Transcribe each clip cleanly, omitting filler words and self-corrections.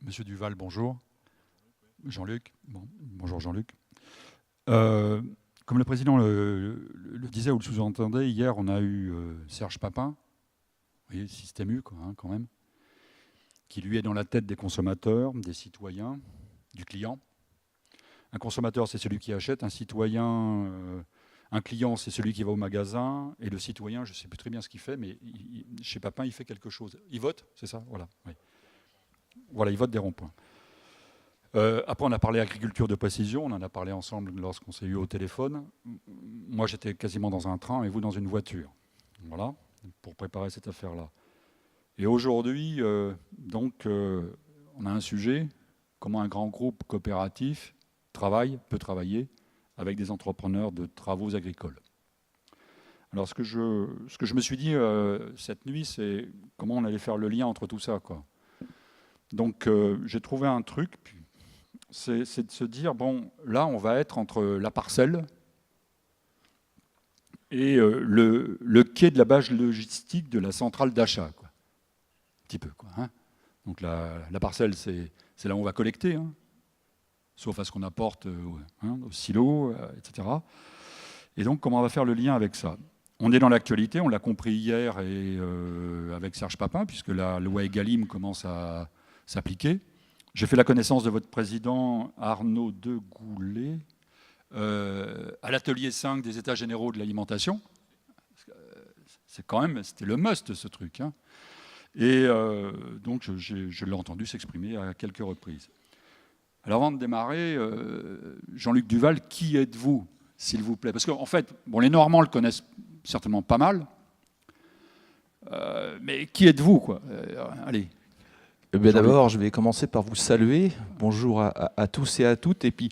Monsieur Duval, bonjour. Jean-Luc, bonjour Jean-Luc. Comme le président le disait ou le sous-entendait, hier on a eu Serge Papin, vous voyez, Système U quand même, qui lui est dans la tête des consommateurs, des citoyens, du client. Un consommateur, c'est celui qui achète, un citoyen, un client, c'est celui qui va au magasin, et le citoyen, je ne sais plus très bien ce qu'il fait, mais chez Papin, il fait quelque chose. Il vote, c'est ça? Voilà, oui. Voilà, il vote des ronds-points. Après, on a parlé agriculture de précision, on en a parlé ensemble lorsqu'on s'est eu au téléphone. Moi, j'étais quasiment dans un train et vous dans une voiture. Voilà, pour préparer cette affaire-là. Et aujourd'hui, on a un sujet, comment un grand groupe coopératif peut travailler avec des entrepreneurs de travaux agricoles. Alors, ce que je me suis dit cette nuit, c'est comment on allait faire le lien entre tout ça, quoi. Donc, j'ai trouvé un truc, c'est de se dire, bon, là, on va être entre la parcelle et le quai de la base logistique de la centrale d'achat, quoi. Un petit peu, quoi. Hein. Donc, la parcelle, c'est là où on va collecter, hein, sauf à ce qu'on apporte au silo, etc. Et donc, comment on va faire le lien avec ça? On est dans l'actualité, on l'a compris hier et avec Serge Papin, puisque la loi Egalim commence à s'appliquer. J'ai fait la connaissance de votre président Arnaud Degoulet à l'atelier 5 des États généraux de l'alimentation. C'était le must, ce truc. Hein. Et donc, je l'ai entendu s'exprimer à quelques reprises. Alors, avant de démarrer, Jean-Luc Duval, qui êtes-vous, s'il vous plaît? Parce qu'en fait, bon, les Normands le connaissent certainement pas mal. Mais qui êtes-vous, quoi? Allez. D'abord, je vais commencer par vous saluer. Bonjour à tous et à toutes. Et puis,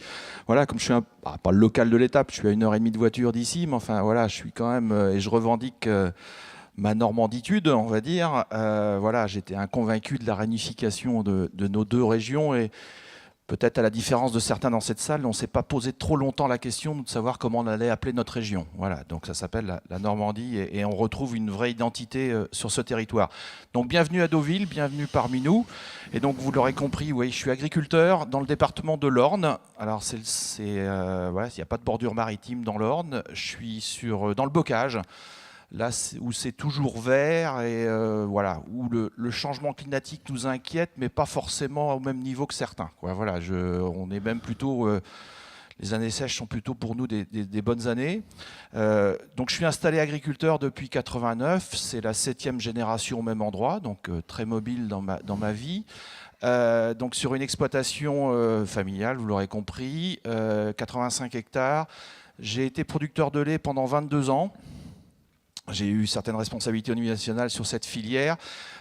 voilà, comme je suis pas le local de l'étape, je suis à 1h30 de voiture d'ici, mais enfin, voilà, je suis quand même, et je revendique ma normanditude, on va dire. Voilà, j'étais un convaincu de la réunification de nos deux régions et peut-être à la différence de certains dans cette salle, on ne s'est pas posé trop longtemps la question de savoir comment on allait appeler notre région. Voilà, donc ça s'appelle la Normandie et on retrouve une vraie identité sur ce territoire. Donc bienvenue à Deauville, bienvenue parmi nous. Et donc vous l'aurez compris, oui, je suis agriculteur dans le département de l'Orne. Alors voilà, il n'y a pas de bordure maritime dans l'Orne. Je suis dans le bocage. Là où c'est toujours vert et voilà, où le changement climatique nous inquiète, mais pas forcément au même niveau que certains, quoi. Voilà, on est même plutôt, les années sèches sont plutôt pour nous des bonnes années. Donc je suis installé agriculteur depuis 89, c'est la 7e génération au même endroit, donc très mobile dans ma vie. Donc sur une exploitation familiale, vous l'aurez compris, 85 hectares. J'ai été producteur de lait pendant 22 ans. J'ai eu certaines responsabilités au niveau national sur cette filière.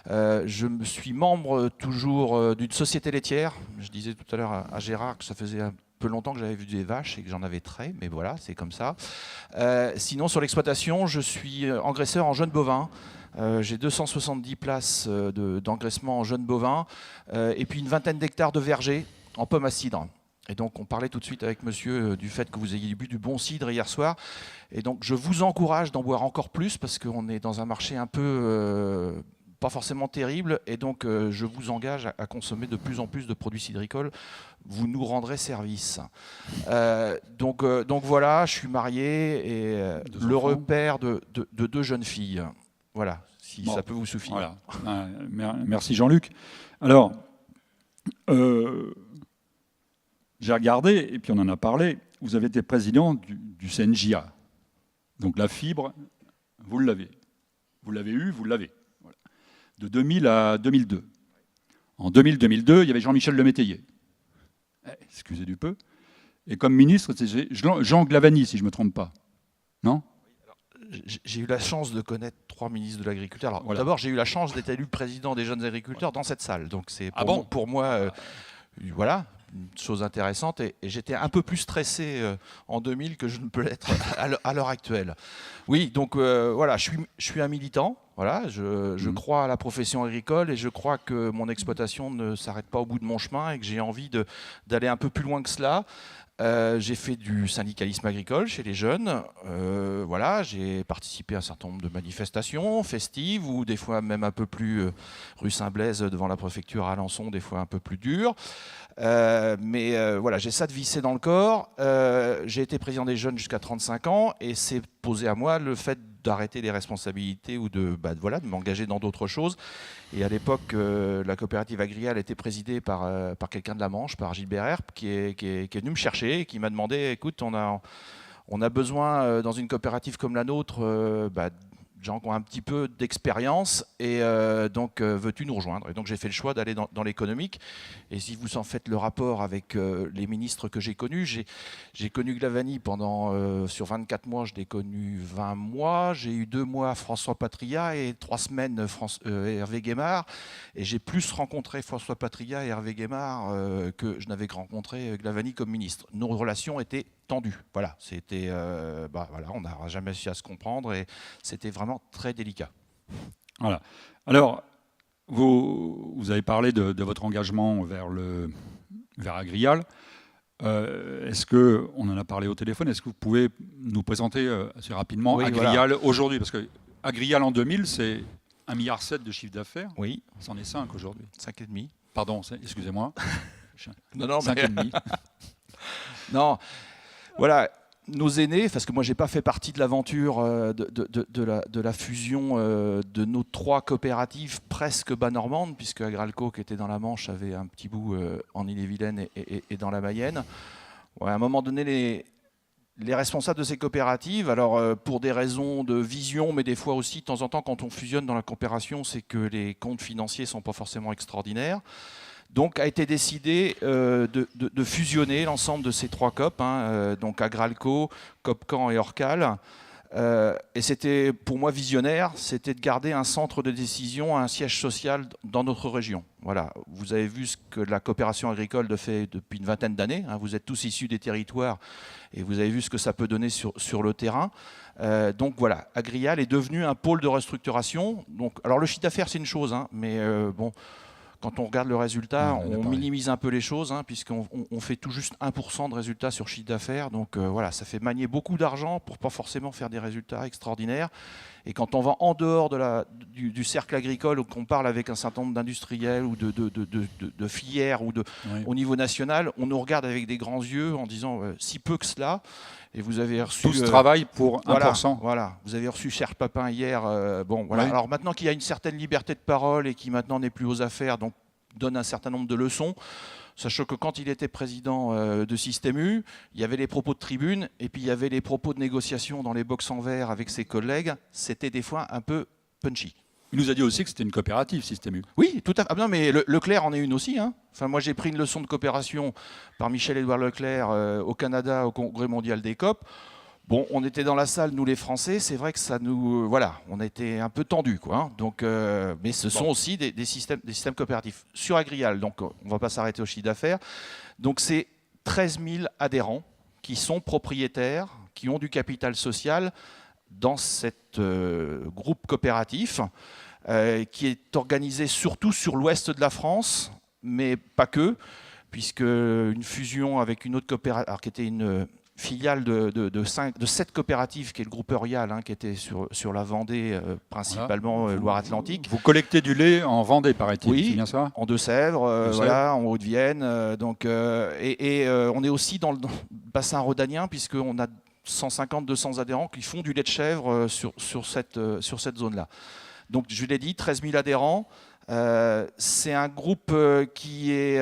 Je me suis membre toujours d'une société laitière. Je disais tout à l'heure à Gérard que ça faisait un peu longtemps que j'avais vu des vaches et que j'en avais très, mais voilà, c'est comme ça. Sinon, sur l'exploitation, je suis engraisseur en jeunes bovins. J'ai 270 places d'engraissement en jeunes bovins et puis une vingtaine d'hectares de vergers en pommes à cidre. Et donc, on parlait tout de suite avec monsieur du fait que vous ayez bu du bon cidre hier soir. Et donc, je vous encourage d'en boire encore plus parce qu'on est dans un marché un peu pas forcément terrible. Et donc, je vous engage à consommer de plus en plus de produits cidricoles. Vous nous rendrez service. Donc voilà, je suis marié et l'heureux père de 2 jeunes filles. Voilà, si ça peut vous suffire. Voilà. Merci Jean-Luc. Alors... j'ai regardé, et puis on en a parlé, vous avez été président du CNJA. Donc la fibre, vous l'avez. Vous l'avez eu, vous l'avez. Voilà. De 2000 à 2002. En 2000-2002, il y avait Jean-Michel Lemétayer. Excusez du peu. Et comme ministre, c'est Jean Glavany, si je ne me trompe pas. Non ? J'ai eu la chance de connaître 3 ministres de l'Agriculture. Alors voilà. D'abord, j'ai eu la chance d'être élu président des jeunes agriculteurs dans cette salle. Donc c'est pour moi, voilà, une chose intéressante. Et j'étais un peu plus stressé en 2000 que je ne peux l'être à l'heure actuelle. Oui, donc voilà, je suis un militant. Voilà, je crois à la profession agricole et je crois que mon exploitation ne s'arrête pas au bout de mon chemin et que j'ai envie d'aller un peu plus loin que cela. J'ai fait du syndicalisme agricole chez les jeunes. Voilà, j'ai participé à un certain nombre de manifestations festives ou des fois même un peu plus rue Saint-Blaise devant la préfecture à Alençon, des fois un peu plus dures. Mais voilà, j'ai ça de vissé dans le corps. J'ai été président des jeunes jusqu'à 35 ans et c'est posé à moi le fait d'arrêter les responsabilités ou de m'engager dans d'autres choses. Et à l'époque, la coopérative Agrial était présidée par quelqu'un de la Manche, par Gilbert Herp, qui est venu me chercher et qui m'a demandé, écoute, on a besoin dans une coopérative comme la nôtre de gens qui ont un petit peu d'expérience et donc veux-tu nous rejoindre? Et donc j'ai fait le choix d'aller dans l'économique. Et si vous en faites le rapport avec les ministres que j'ai connus, j'ai connu Glavany pendant, sur 24 mois, je l'ai connu 20 mois. J'ai eu 2 mois François Patria et 3 semaines Hervé Guémard. Et j'ai plus rencontré François Patria et Hervé Guémard que je n'avais rencontré Glavany comme ministre. Nos relations étaient tendues. Voilà, c'était, on n'a jamais réussi à se comprendre et c'était vraiment très délicat. Voilà. Alors, vous avez parlé de votre engagement vers Agrial. Est-ce que, on en a parlé au téléphone, est-ce que vous pouvez nous présenter assez rapidement Agrial aujourd'hui? Parce que Agrial en 2000, c'est 1,7 milliard de chiffre d'affaires. Oui. C'en est 5 aujourd'hui. 5,5. Pardon, excusez-moi. Non, 5,5. Non, voilà. Nos aînés, parce que moi j'ai pas fait partie de l'aventure de la fusion de nos 3 coopératives presque bas normandes, puisque Agralco qui était dans la Manche avait un petit bout en Ille-et-Vilaine et dans la Mayenne. Ouais, à un moment donné, les responsables de ces coopératives, alors pour des raisons de vision, mais des fois aussi de temps en temps quand on fusionne dans la coopération, c'est que les comptes financiers sont pas forcément extraordinaires. Donc a été décidé de fusionner l'ensemble de ces 3 COP, donc Agralco, Copcan et Orcal. Et c'était pour moi visionnaire, c'était de garder un centre de décision, un siège social dans notre région. Voilà, vous avez vu ce que la coopération agricole fait depuis une vingtaine d'années. Vous êtes tous issus des territoires et vous avez vu ce que ça peut donner sur le terrain. Donc voilà, Agrial est devenu un pôle de restructuration. Donc, alors le chiffre d'affaires c'est une chose, mais bon. Quand on regarde le résultat, on minimise un peu les choses, puisqu'on fait tout juste 1% de résultats sur chiffre d'affaires. Donc voilà, ça fait manier beaucoup d'argent pour pas forcément faire des résultats extraordinaires. Et quand on va en dehors du cercle agricole, ou qu'on parle avec un certain nombre d'industriels ou de filières ou au niveau national, on nous regarde avec des grands yeux en disant si peu que cela. Et vous avez reçu tout ce travail pour 1%. Voilà, vous avez reçu Serge Papin hier. Bon, voilà. Ouais. Alors maintenant qu'il y a une certaine liberté de parole et qui maintenant n'est plus aux affaires, donc donne un certain nombre de leçons. Sachant que quand il était président de Système U, il y avait les propos de tribune et puis il y avait les propos de négociation dans les box en verre avec ses collègues. C'était des fois un peu punchy. Il nous a dit aussi que c'était une coopérative, Système U. Oui, tout à fait. Ah non, mais Leclerc en est une aussi. Enfin, moi, j'ai pris une leçon de coopération par Michel-Édouard Leclerc au Canada, au Congrès mondial des COP. Bon, on était dans la salle, nous les Français, c'est vrai que ça nous... voilà, on était un peu tendus, quoi. Donc, mais ce sont aussi des systèmes coopératifs. Sur Agrial, donc on ne va pas s'arrêter au chiffre d'affaires. Donc c'est 13 000 adhérents qui sont propriétaires, qui ont du capital social dans cet groupe coopératif qui est organisé surtout sur l'ouest de la France, mais pas que, puisque une fusion avec une autre coopérative, alors qui était une filiale de 7 coopératives, qui est le groupe Eurial, qui était sur la Vendée, principalement Loire-Atlantique. Vous collectez du lait en Vendée, paraît-il, oui, c'est bien ça? En Deux-Sèvres, voilà, en Haute-Vienne. On est aussi dans le bassin rhodanien, puisqu'on a 150-200 adhérents qui font du lait de chèvre sur cette zone-là. Donc, je l'ai dit, 13 000 adhérents. C'est un groupe qui est...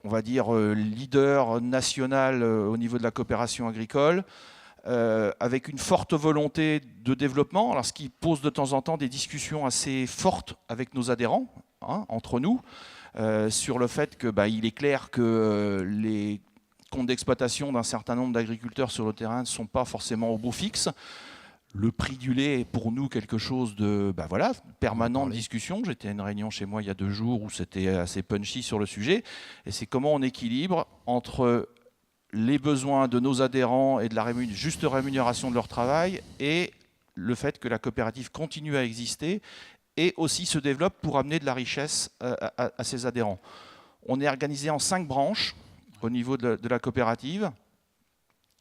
on va dire, leader national au niveau de la coopération agricole, avec une forte volonté de développement, alors ce qui pose de temps en temps des discussions assez fortes avec nos adhérents, entre nous, sur le fait qu'il est clair que les comptes d'exploitation d'un certain nombre d'agriculteurs sur le terrain ne sont pas forcément au beau fixe. Le prix du lait est pour nous quelque chose de permanent de discussion. J'étais à une réunion chez moi il y a 2 jours où c'était assez punchy sur le sujet. Et c'est comment on équilibre entre les besoins de nos adhérents et de la juste rémunération de leur travail et le fait que la coopérative continue à exister et aussi se développe pour amener de la richesse à ses adhérents. On est organisé en 5 branches au niveau de la coopérative.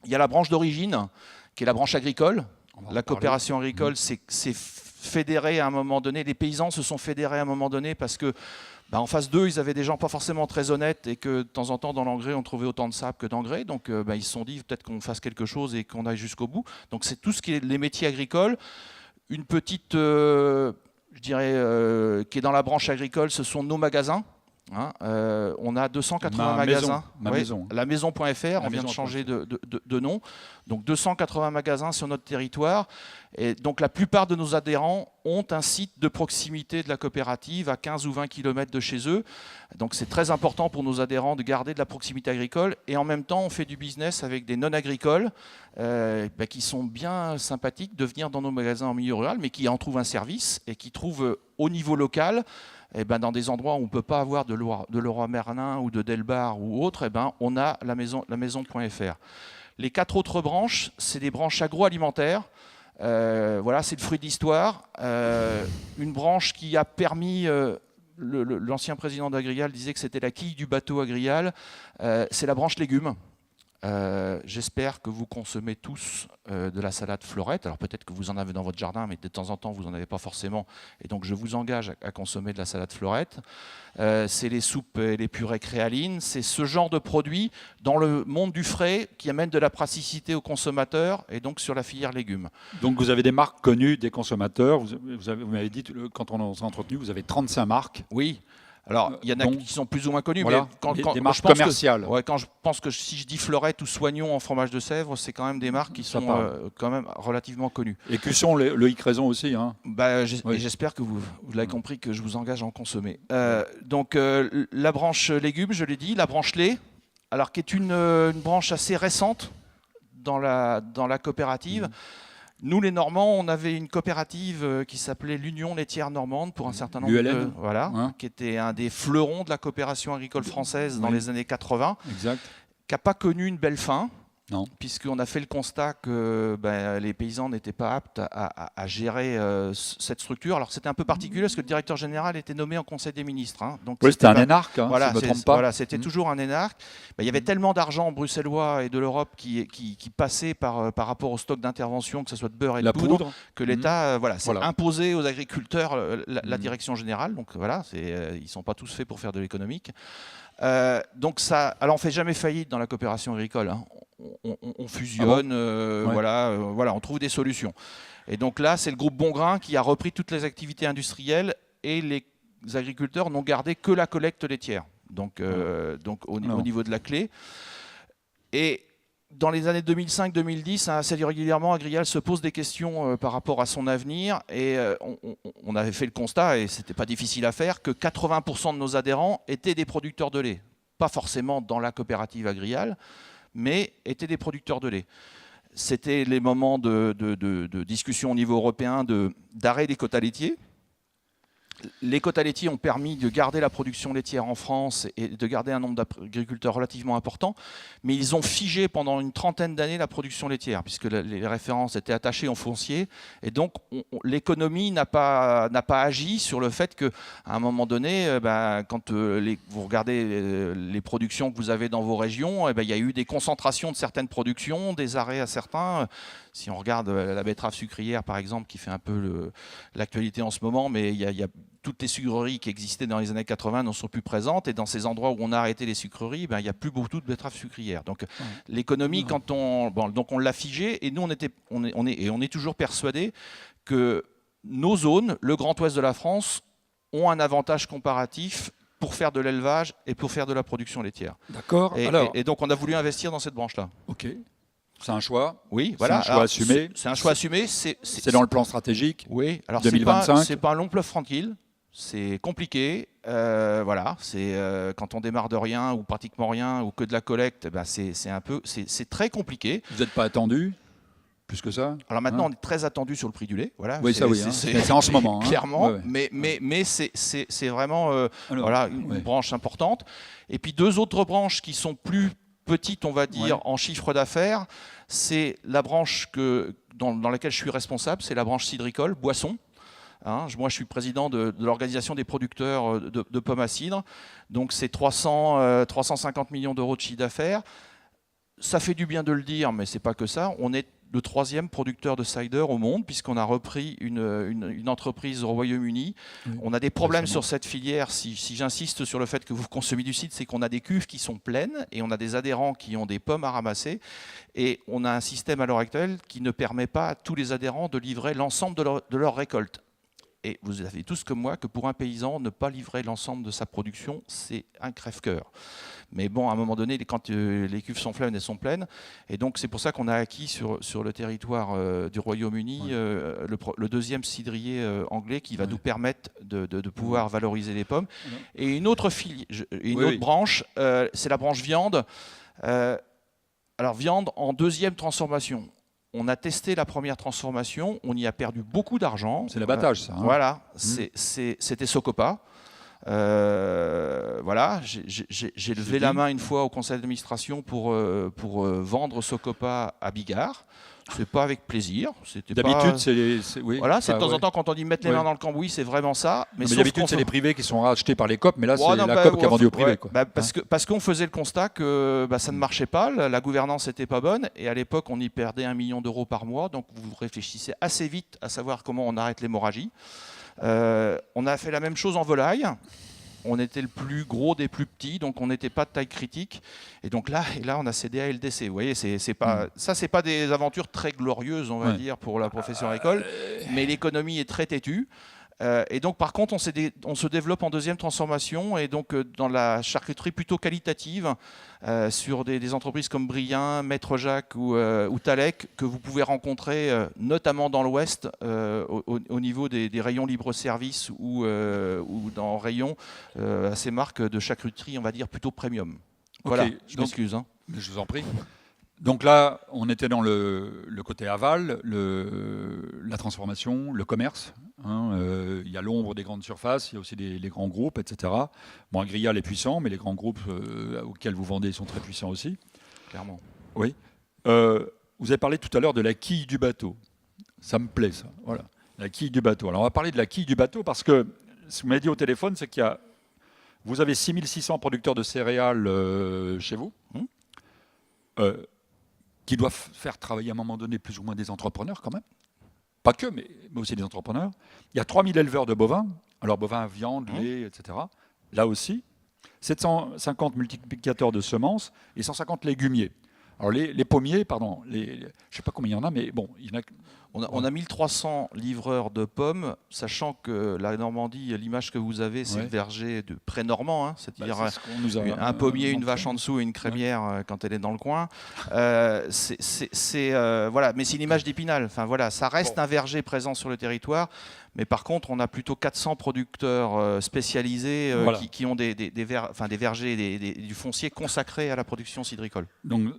Il y a la branche d'origine, qui est la branche agricole. La coopération agricole, c'est fédéré à un moment donné. Les paysans se sont fédérés à un moment donné parce que en face d'eux, ils avaient des gens pas forcément très honnêtes et que de temps en temps, dans l'engrais, on trouvait autant de sable que d'engrais. Donc, ils se sont dit peut-être qu'on fasse quelque chose et qu'on aille jusqu'au bout. Donc, c'est tout ce qui est les métiers agricoles. Une petite, je dirais, qui est dans la branche agricole, ce sont nos magasins. On a 280 magasins. La maison.fr, on vient de changer de nom. Donc 280 magasins sur notre territoire. Et donc la plupart de nos adhérents ont un site de proximité de la coopérative à 15 ou 20 km de chez eux. Donc c'est très important pour nos adhérents de garder de la proximité agricole. Et en même temps, on fait du business avec des non-agricoles qui sont bien sympathiques de venir dans nos magasins en milieu rural, mais qui en trouvent un service et qui trouvent au niveau local, dans des endroits où on ne peut pas avoir de Leroy Merlin ou de Delbar ou autre, on a la maison.fr. Les 4 autres branches, c'est des branches agroalimentaires. Voilà, c'est le fruit de l'histoire. Une branche qui a permis, l'ancien président d'Agrial disait que c'était la quille du bateau Agrial, c'est la branche légumes. J'espère que vous consommez tous de la salade Fleurette. Alors peut-être que vous en avez dans votre jardin, mais de temps en temps, vous n'en avez pas forcément. Et donc, je vous engage à consommer de la salade Fleurette. C'est les soupes et les purées créalines. C'est ce genre de produits dans le monde du frais qui amène de la praticité aux consommateurs et donc sur la filière légumes. Donc, vous avez des marques connues des consommateurs. Vous m'avez dit, quand on s'est entretenu, vous avez 35 marques. Oui. Alors, il y en a qui sont plus ou moins connus, voilà, mais des marques commerciales. Quand je pense que si je dis Fleurette ou Soignon en fromage de Sèvres, c'est quand même des marques qui sont quand même relativement connues. Et Cusson, le Icraison aussi. Hein. Et j'espère que vous l'avez compris, que je vous engage à en consommer. Donc, la branche légumes, je l'ai dit, la branche lait, alors qui est une branche assez récente dans la coopérative. Nous, les Normands, on avait une coopérative qui s'appelait l'Union laitière normande pour un certain nombre de... Voilà, qui était un des fleurons de la coopération agricole française dans les années 80. Exact. Qui n'a pas connu une belle fin. Non. Puisqu'on a fait le constat que les paysans n'étaient pas aptes à gérer cette structure. Alors c'était un peu particulier parce que le directeur général était nommé en Conseil des ministres. Hein. Donc oui, c'était un énarque, voilà, si je ne me trompe pas. Voilà, c'était toujours un énarque. Il y avait tellement d'argent bruxellois et de l'Europe qui passait par rapport au stock d'intervention, que ce soit de beurre et de poudre, que l'État s'est imposé aux agriculteurs la direction générale. Donc voilà, ils ne sont pas tous faits pour faire de l'économique. Donc ça, alors on ne fait jamais faillite dans la coopération agricole. Hein. On fusionne, on trouve des solutions. Et donc là, c'est le groupe Bongrain qui a repris toutes les activités industrielles et les agriculteurs n'ont gardé que la collecte laitière. Donc au niveau de la clé. Et dans les années 2005-2010, assez régulièrement, Agrial se pose des questions par rapport à son avenir. Et on avait fait le constat, et ce n'était pas difficile à faire, que 80% de nos adhérents étaient des producteurs de lait. Pas forcément dans la coopérative Agrial, mais étaient des producteurs de lait. C'était les moments de discussion au niveau européen d'arrêt des quotas laitiers. Les quotas laitiers ont permis de garder la production laitière en France et de garder un nombre d'agriculteurs relativement important, mais ils ont figé pendant une trentaine d'années la production laitière, puisque les références étaient attachées au foncier, et donc l'économie n'a pas agi sur le fait qu'à un moment donné, quand vous regardez les productions que vous avez dans vos régions, il y a eu des concentrations de certaines productions, des arrêts à certains. Si on regarde la betterave sucrière, par exemple, qui fait un peu l'actualité en ce moment, mais il y a toutes les sucreries qui existaient dans les années 80 n'en sont plus présentes. Et dans ces endroits où on a arrêté les sucreries, il n'y a plus beaucoup de betteraves sucrières. Donc l'économie, donc on l'a figé, et nous on est toujours persuadés que nos zones, le Grand Ouest de la France, ont un avantage comparatif pour faire de l'élevage et pour faire de la production laitière. D'accord. Et donc on a voulu investir dans cette branche-là. Ok. C'est un choix. Oui, voilà. C'est un choix assumé. C'est un choix assumé. C'est dans le plan stratégique. Oui. Alors 2025. C'est pas un long fleuve tranquille. C'est compliqué. Voilà. C'est quand on démarre de rien ou pratiquement rien ou que de la collecte, c'est très compliqué. Vous n'êtes pas attendu plus que ça? Alors maintenant, on est très attendu sur le prix du lait. Voilà. Oui, ça oui. C'est en ce moment. Clairement. Ouais. Mais c'est vraiment une branche importante. Et puis deux autres branches qui sont plus petite, on va dire, en chiffre d'affaires, c'est la branche dans laquelle je suis responsable, c'est la branche cidricole, boisson. Hein, moi, je suis président de l'organisation des producteurs de pommes à cidre. Donc, c'est 350 millions d'euros de chiffre d'affaires. Ça fait du bien de le dire, mais c'est pas que ça. On est le 3e producteur de cider au monde, puisqu'on a repris une entreprise au Royaume-Uni. Oui. On a des problèmes sur cette filière. Si j'insiste sur le fait que vous consommez du cidre, c'est qu'on a des cuves qui sont pleines et on a des adhérents qui ont des pommes à ramasser. Et on a un système à l'heure actuelle qui ne permet pas à tous les adhérents de livrer l'ensemble de leur récolte. Et vous savez tous comme moi que pour un paysan, ne pas livrer l'ensemble de sa production, c'est un crève-cœur. Mais bon, à un moment donné, quand les cuves sont pleines, elles sont pleines. Et donc, c'est pour ça qu'on a acquis sur le territoire du Royaume-Uni le 2e cidrier anglais qui va nous permettre de pouvoir valoriser les pommes. Et une autre branche, c'est la branche viande. Alors, viande en 2e transformation. On a testé la première transformation, on y a perdu beaucoup d'argent. C'est l'abattage, ça. Hein. Voilà, c'était Socopa. Voilà, j'ai levé la main une fois au conseil d'administration pour vendre Socopa à Bigard. C'est pas avec plaisir. D'habitude, c'est oui. Voilà, c'est de temps en temps quand on dit mettre les mains dans le cambouis, c'est vraiment ça. Mais d'habitude, c'est les privés qui sont rachetés par les COP, mais là, c'est la COP qui a vendu au privé. Quoi. Parce qu'on faisait le constat que ça ne marchait pas, la gouvernance n'était pas bonne, et à l'époque, on y perdait 1 million d'euros par mois. Donc, vous réfléchissez assez vite à savoir comment on arrête l'hémorragie. On a fait la même chose en volaille. On était le plus gros des plus petits, donc on n'était pas de taille critique. Et donc là, on a cédé à LDC. Vous voyez, c'est pas des aventures très glorieuses, on va dire, pour la profession agricole, mais l'économie est très têtue. Et donc, par contre, on se développe en 2e transformation, et donc dans la charcuterie plutôt qualitative, sur des entreprises comme Brien, Maître Jacques ou Talec, que vous pouvez rencontrer notamment dans l'Ouest, au niveau des rayons libre-service ou dans rayons à ces marques de charcuterie, on va dire, plutôt premium. Voilà, je m'excuse. Hein. Je vous en prie. Donc là, on était dans le côté aval, la transformation, le commerce. Hein, il y a l'ombre des grandes surfaces, il y a aussi les grands groupes, etc. Bon, Agrial est puissant, mais les grands groupes auxquels vous vendez sont très puissants aussi. Clairement. Oui. Vous avez parlé tout à l'heure de la quille du bateau. Ça me plaît, ça. Voilà. La quille du bateau. Alors, on va parler de la quille du bateau parce que ce que vous m'avez dit au téléphone, c'est vous avez 6600 producteurs de céréales chez vous. Qui doivent faire travailler à un moment donné plus ou moins des entrepreneurs quand même. Pas que, mais aussi des entrepreneurs. Il y a 3000 éleveurs de bovins, alors bovins, viande, lait, etc. Là aussi, 750 multiplicateurs de semences et 150 légumiers. Alors les pommiers, pardon, je ne sais pas combien il y en a, mais bon, il y en a... On a 1300 livreurs de pommes, sachant que la Normandie, l'image que vous avez, c'est le verger de pré-normand, hein, c'est-à-dire un pommier, une vache en dessous et une crémière quand elle est dans le coin. Voilà, mais c'est une image d'Épinal. Enfin, voilà, ça reste un verger présent sur le territoire, mais par contre, on a plutôt 400 producteurs spécialisés qui ont des vergers, du foncier consacré à la production cidricole. Donc,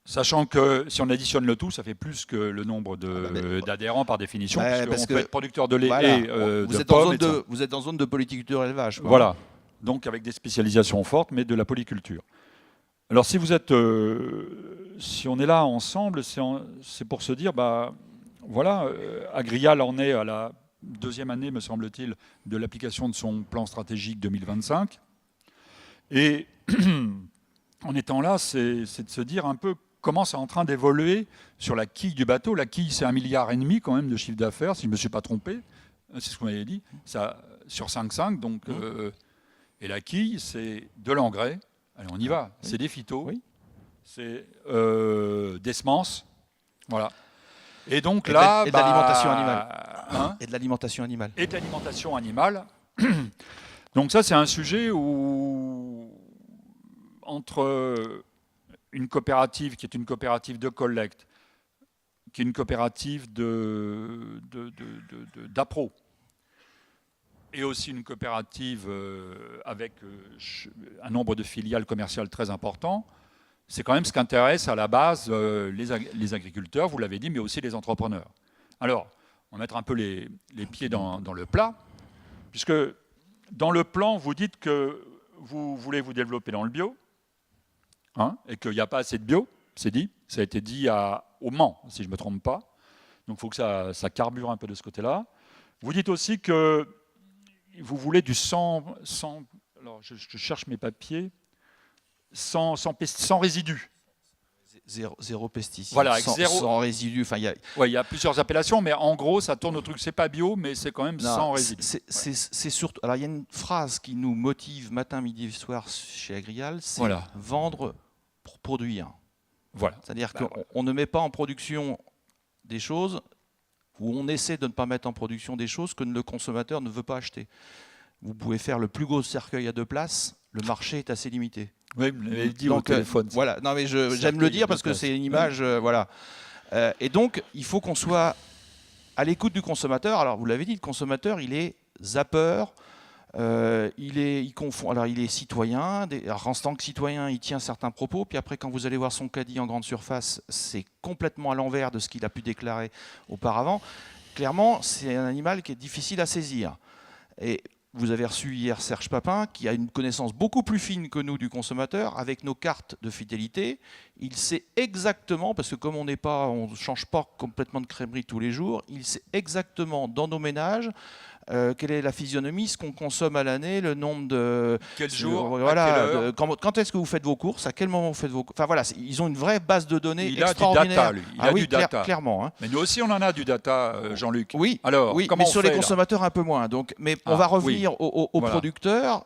sachant que si on additionne le tout, ça fait plus que le nombre d'adhérents par définition, puisqu'on peut être producteur de lait et de pommes. Vous êtes en zone de polyculture élevage. Quoi. Voilà, donc avec des spécialisations fortes, mais de la polyculture. Alors si on est là ensemble, c'est pour se dire, voilà, Agrial en est à la 2e année, me semble-t-il, de l'application de son plan stratégique 2025. Et en étant là, c'est de se dire un peu comment c'est en train d'évoluer sur la quille du bateau. La quille, c'est 1,5 milliard quand même de chiffre d'affaires, si je ne me suis pas trompé. C'est ce qu'on avait dit. Ça, sur 5,5. Donc, et la quille, c'est de l'engrais. Allez, on y va. C'est des phytos. C'est des semences. Voilà. Et donc là... Et de l'alimentation animale. Et de l'alimentation animale. Et de l'alimentation animale. Donc ça, c'est un sujet où, entre une coopérative qui est une coopérative de collecte, qui est une coopérative d'appro, et aussi une coopérative avec un nombre de filiales commerciales très important, c'est quand même ce qu'intéresse à la base les agriculteurs, vous l'avez dit, mais aussi les entrepreneurs. Alors, on va mettre un peu les pieds dans le plat, puisque dans le plan, vous dites que vous voulez vous développer dans le bio. hein, et qu'il n'y a pas assez de bio, c'est dit. Ça a été dit au Mans, si je ne me trompe pas. Donc il faut que ça carbure un peu de ce côté-là. Vous dites aussi que vous voulez du sans alors je cherche mes papiers, sans résidus. Zéro pesticide, voilà, sans résidus. Enfin, il y a plusieurs appellations, mais en gros, ça tourne au truc. C'est pas bio, mais c'est quand même sans résidus. C'est surtout. Alors, il y a une phrase qui nous motive matin, midi et soir chez Agrial, c'est vendre pour produire. Voilà. C'est-à-dire qu'on ne met pas en production des choses, ou on essaie de ne pas mettre en production des choses que le consommateur ne veut pas acheter. Vous pouvez faire le plus gros cercueil à 2 places, le marché est assez limité. Oui, vous l'avez dit au téléphone. Voilà, non mais j'aime le dire parce que c'est une image, voilà. Et donc, il faut qu'on soit à l'écoute du consommateur. Alors, vous l'avez dit, le consommateur, il est zappeur, il confond. Alors, il est citoyen. Alors, en tant que citoyen, il tient certains propos. Puis après, quand vous allez voir son caddie en grande surface, c'est complètement à l'envers de ce qu'il a pu déclarer auparavant. Clairement, c'est un animal qui est difficile à saisir. Et vous avez reçu hier Serge Papin, qui a une connaissance beaucoup plus fine que nous du consommateur, avec nos cartes de fidélité. Il sait exactement, parce que comme on ne change pas complètement de crèmerie tous les jours, il sait exactement dans nos ménages quelle est la physionomie, ce qu'on consomme à l'année, le nombre de... Quel jour, voilà, quand est-ce que vous faites vos courses, à quel moment vous faites vos courses. Enfin voilà, ils ont une vraie base de données extraordinaire. Il a du data, lui. Il a du data. Clairement. Hein. Mais nous aussi, on en a du data, Jean-Luc. Oui, alors, comment mais on sur fait, les consommateurs, un peu moins. Donc, mais on va revenir aux producteurs.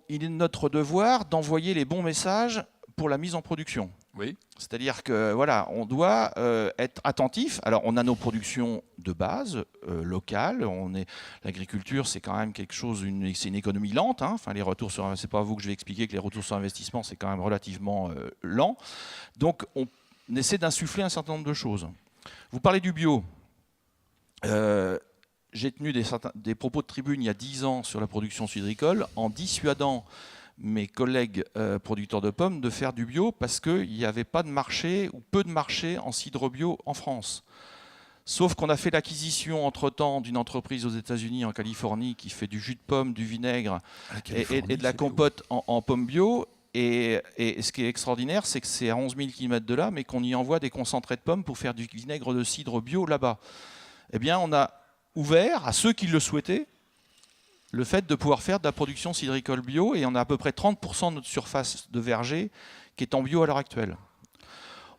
Il est de notre devoir d'envoyer les bons messages pour la mise en production. Oui. C'est-à-dire que voilà, on doit être attentif. Alors, on a nos productions de base locales. L'agriculture, c'est quand même quelque chose, c'est une économie lente. Hein. Enfin, les retours sur, c'est pas à vous que je vais expliquer que les retours sur investissement, c'est quand même relativement lent. Donc, on essaie d'insuffler un certain nombre de choses. Vous parlez du bio. J'ai tenu des propos de tribune il y a 10 ans sur la production cidricole en dissuadant mes collègues producteurs de pommes de faire du bio parce qu'il n'y avait pas de marché ou peu de marché en cidre bio en France. Sauf qu'on a fait l'acquisition entre-temps d'une entreprise aux États-Unis, en Californie, qui fait du jus de pomme, du vinaigre et de la compote en pommes bio. Et ce qui est extraordinaire, c'est que c'est à 11 000 km de là, mais qu'on y envoie des concentrés de pommes pour faire du vinaigre de cidre bio là-bas. Eh bien, on a ouvert à ceux qui le souhaitaient le fait de pouvoir faire de la production cidricole bio, et on a à peu près 30% de notre surface de verger qui est en bio à l'heure actuelle.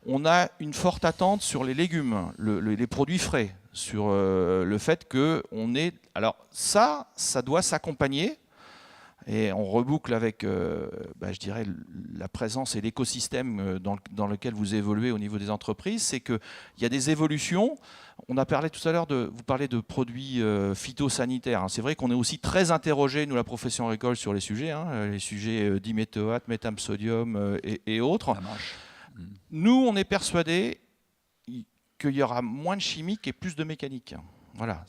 On a une forte attente sur les légumes, les produits frais, sur le fait qu'on est... Alors ça doit s'accompagner, et on reboucle avec, je dirais, la présence et l'écosystème dans lequel vous évoluez au niveau des entreprises, c'est qu'il y a des évolutions. On a parlé tout à l'heure vous parlez de produits phytosanitaires. C'est vrai qu'on est aussi très interrogé, nous, la profession agricole, sur les sujets, les sujets diméthoate, métam-sodium et autres. Nous, on est persuadés qu'il y aura moins de chimique et plus de mécanique. Voilà,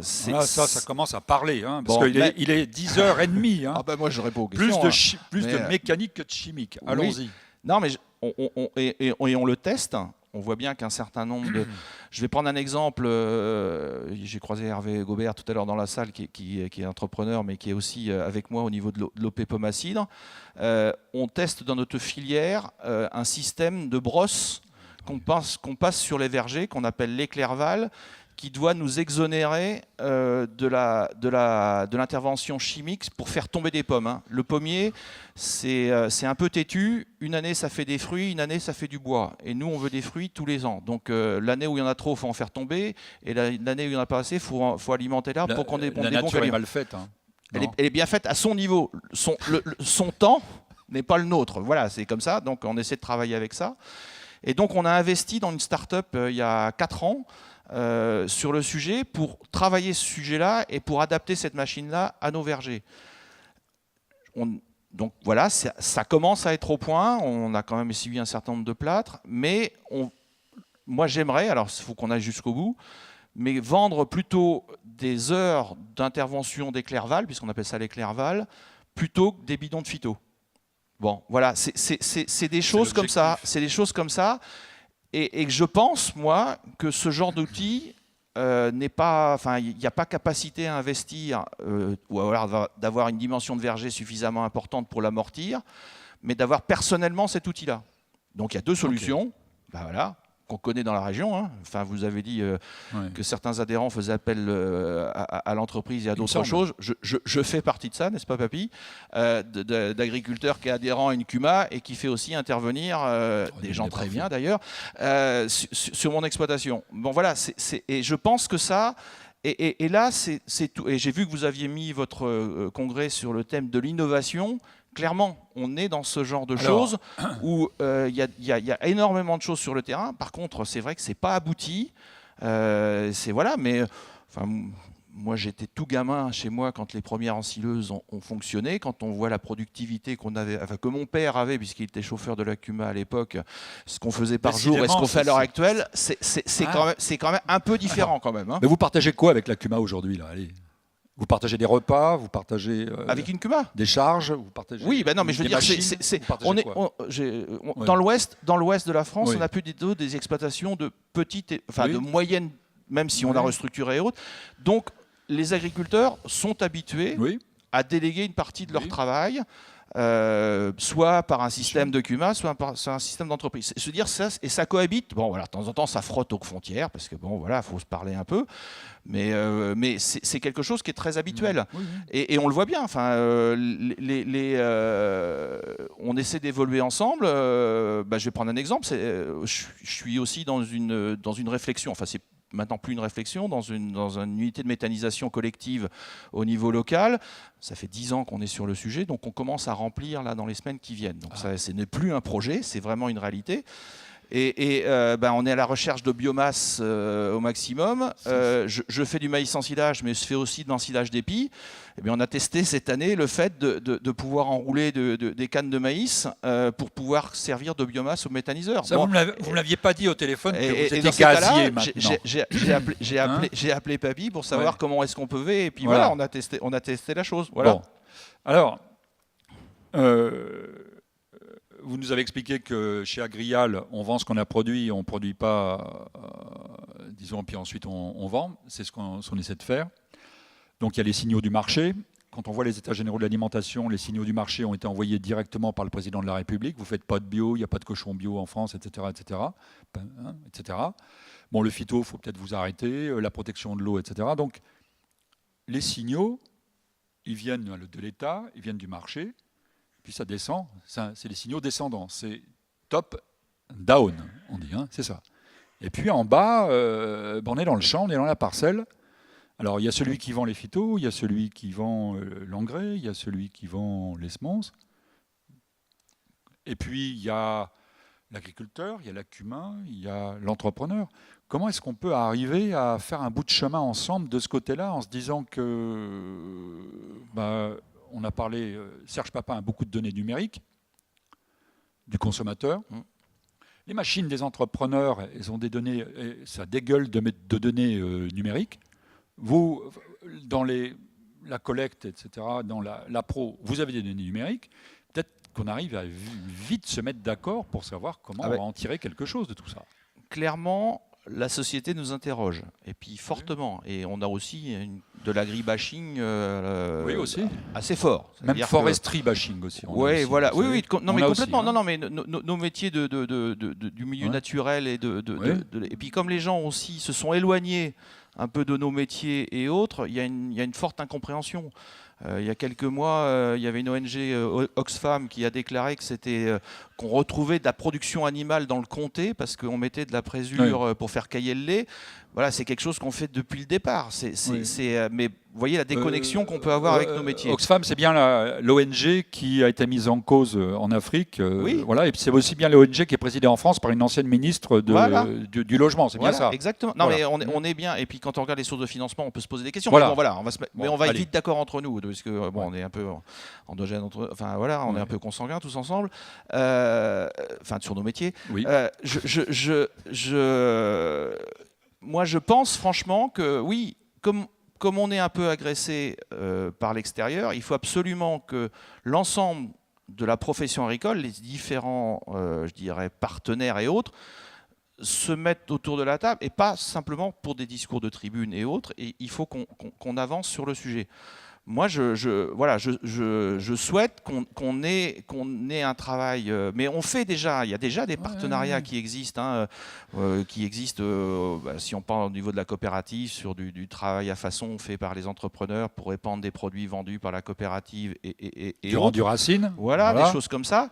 ça commence à parler, parce qu'il est 10h30. Ah ben moi, je réponds aux questions. Plus de mécanique que de chimique. Allons-y. Oui. Non, mais on le teste. On voit bien qu'un certain nombre de... Je vais prendre un exemple. J'ai croisé Hervé Gobert tout à l'heure dans la salle, qui est entrepreneur, mais qui est aussi avec moi au niveau de l'OP Pomme à Cidre. On teste dans notre filière un système de brosse qu'on passe sur les vergers, qu'on appelle l'éclairval, qui doit nous exonérer de l'intervention chimique pour faire tomber des pommes. Le pommier, c'est un peu têtu. Une année, ça fait des fruits, une année, ça fait du bois. Et nous, on veut des fruits tous les ans. Donc l'année où il y en a trop, il faut en faire tomber. Et l'année où il n'y en a pas assez, il faut alimenter l'arbre pour qu'on ait des bons La nature est mal faite. Elle est bien faite à son niveau. Son temps n'est pas le nôtre. Voilà, c'est comme ça. Donc on essaie de travailler avec ça. Et donc on a investi dans une start-up il y a 4 ans sur le sujet pour travailler ce sujet-là et pour adapter cette machine-là à nos vergers. Donc voilà, ça commence à être au point. On a quand même essuyé un certain nombre de plâtres, mais moi j'aimerais, alors il faut qu'on aille jusqu'au bout, mais vendre plutôt des heures d'intervention d'éclairval, puisqu'on appelle ça l'éclairval, plutôt que des bidons de phyto. Bon, voilà, c'est des choses comme ça. C'est des choses comme ça. Et je pense, moi, que ce genre d'outil n'est pas... Enfin, il n'y a pas capacité à investir ou alors d'avoir une dimension de verger suffisamment importante pour l'amortir. mais d'avoir personnellement cet outil-là. Donc il y a deux solutions. Ben voilà, qu'on connaît dans la région. Hein. Enfin, vous avez dit que certains adhérents faisaient appel à l'entreprise et à d'autres choses. Je fais partie de ça, n'est-ce pas, Papy, d'agriculteur qui est adhérent à une CUMA et qui fait aussi intervenir des gens très bien d'ailleurs sur mon exploitation. Bon, voilà, et je pense que ça. Et là, c'est tout. Et j'ai vu que vous aviez mis votre congrès sur le thème de l'innovation. Clairement, on est dans ce genre de choses où il y a énormément de choses sur le terrain. Par contre, c'est vrai que c'est pas abouti. Voilà, mais enfin, moi, j'étais tout gamin chez moi quand les premières ensileuses ont fonctionné. Quand on voit la productivité qu'on avait, enfin, que mon père avait, puisqu'il était chauffeur de la CUMA à l'époque, ce qu'on faisait par jour et ce qu'on fait à l'heure actuelle, c'est quand même un peu différent quand même. Hein. Mais vous partagez quoi avec la CUMA aujourd'hui là? Allez. Vous partagez des repas, vous partagez avec une CUMA des charges, vous partagez. Oui, ben non, mais je veux dire, dans l'ouest de la France, on a plutôt des exploitations de petites, de moyennes, même si on a restructuré et autres. Donc, les agriculteurs sont habitués à déléguer une partie de leur travail. Soit par un système de CUMA, soit par un système d'entreprise. Se dire ça, et ça cohabite. Bon, voilà, de temps en temps, ça frotte aux frontières parce que bon, voilà, faut se parler un peu. Mais c'est quelque chose qui est très habituel. Et on le voit bien. Enfin, on essaie d'évoluer ensemble. Je vais prendre un exemple. Je suis aussi dans une réflexion. Enfin, c'est maintenant plus une réflexion, dans une unité de méthanisation collective au niveau local. Ça fait 10 ans qu'on est sur le sujet, donc on commence à remplir là dans les semaines qui viennent. Donc ce n'est plus un projet, c'est vraiment une réalité. Et on est à la recherche de biomasse au maximum. Je fais du maïs ensilage, mais je fais aussi de l'ensilage d'épis. Eh bien, on a testé cette année le fait de pouvoir enrouler des cannes de maïs pour pouvoir servir de biomasse au méthaniseur. Ça, vous ne me l'aviez pas dit au téléphone que vous étiez casier maintenant. J'ai appelé Papy pour savoir comment est-ce qu'on pouvait. Et puis voilà, on a testé la chose. Voilà. Bon. Alors, vous nous avez expliqué que chez Agrial, on vend ce qu'on a produit, on ne produit pas, disons, puis ensuite on vend. C'est ce qu'on essaie de faire. Donc il y a les signaux du marché. Quand on voit les états généraux de l'alimentation, les signaux du marché ont été envoyés directement par le président de la République. Vous ne faites pas de bio, il n'y a pas de cochon bio en France, etc. etc. etc. Bon, le phyto, il faut peut-être vous arrêter, la protection de l'eau, etc. Donc les signaux, ils viennent de l'État, ils viennent du marché. Puis ça descend, c'est les signaux descendants, c'est top, down, on dit, hein, c'est ça. Et puis en bas, on est dans le champ, on est dans la parcelle. Alors il y a celui qui vend les phytos, il y a celui qui vend l'engrais, il y a celui qui vend les semences. Et puis il y a l'agriculteur, il y a la CUMA, il y a l'entrepreneur. Comment est-ce qu'on peut arriver à faire un bout de chemin ensemble de ce côté-là en se disant que... on a parlé, Serge Papin a beaucoup de données numériques du consommateur. Les machines des entrepreneurs, elles ont des données, ça dégueule de données numériques. Vous, dans la collecte, etc., dans la pro, vous avez des données numériques. Peut-être qu'on arrive à vite se mettre d'accord pour savoir comment on va en tirer quelque chose de tout ça. Clairement, la société nous interroge, et puis fortement. Et on a aussi de l'agribashing assez fort. Même forestry bashing aussi. Oui, voilà. Oui, non, mais complètement. Aussi, hein. Non, mais nos métiers du milieu naturel et et puis comme les gens aussi se sont éloignés un peu de nos métiers et autres, il y a une forte incompréhension. Il y a quelques mois, il y avait une ONG Oxfam qui a déclaré que qu'on retrouvait de la production animale dans le comté parce qu'on mettait de la présure pour faire cailler le lait. Voilà, c'est quelque chose qu'on fait depuis le départ. Mais vous voyez la déconnexion qu'on peut avoir avec nos métiers. Oxfam, c'est bien l'ONG qui a été mise en cause en Afrique. Voilà, et puis c'est aussi bien l'ONG qui est présidée en France par une ancienne ministre du logement. C'est bien ça. Exactement. Non, mais on est bien. Et puis quand on regarde les sources de financement, on peut se poser des questions. Voilà. Mais on va être vite d'accord entre nous, parce que on est un peu endogène enfin voilà, on est un peu consanguins tous ensemble. Enfin, sur nos métiers. Oui. Moi, je pense franchement que oui, comme on est un peu agressé par l'extérieur, il faut absolument que l'ensemble de la profession agricole, les différents, je dirais, partenaires et autres, se mettent autour de la table, et pas simplement pour des discours de tribune et autres, et il faut qu'on avance sur le sujet. moi, je souhaite qu'on ait un travail. Mais on fait déjà, il y a déjà des partenariats qui existent. Si on parle au niveau de la coopérative, sur du travail à façon fait par les entrepreneurs pour répandre des produits vendus par la coopérative et du rendu racine. Voilà, des choses comme ça.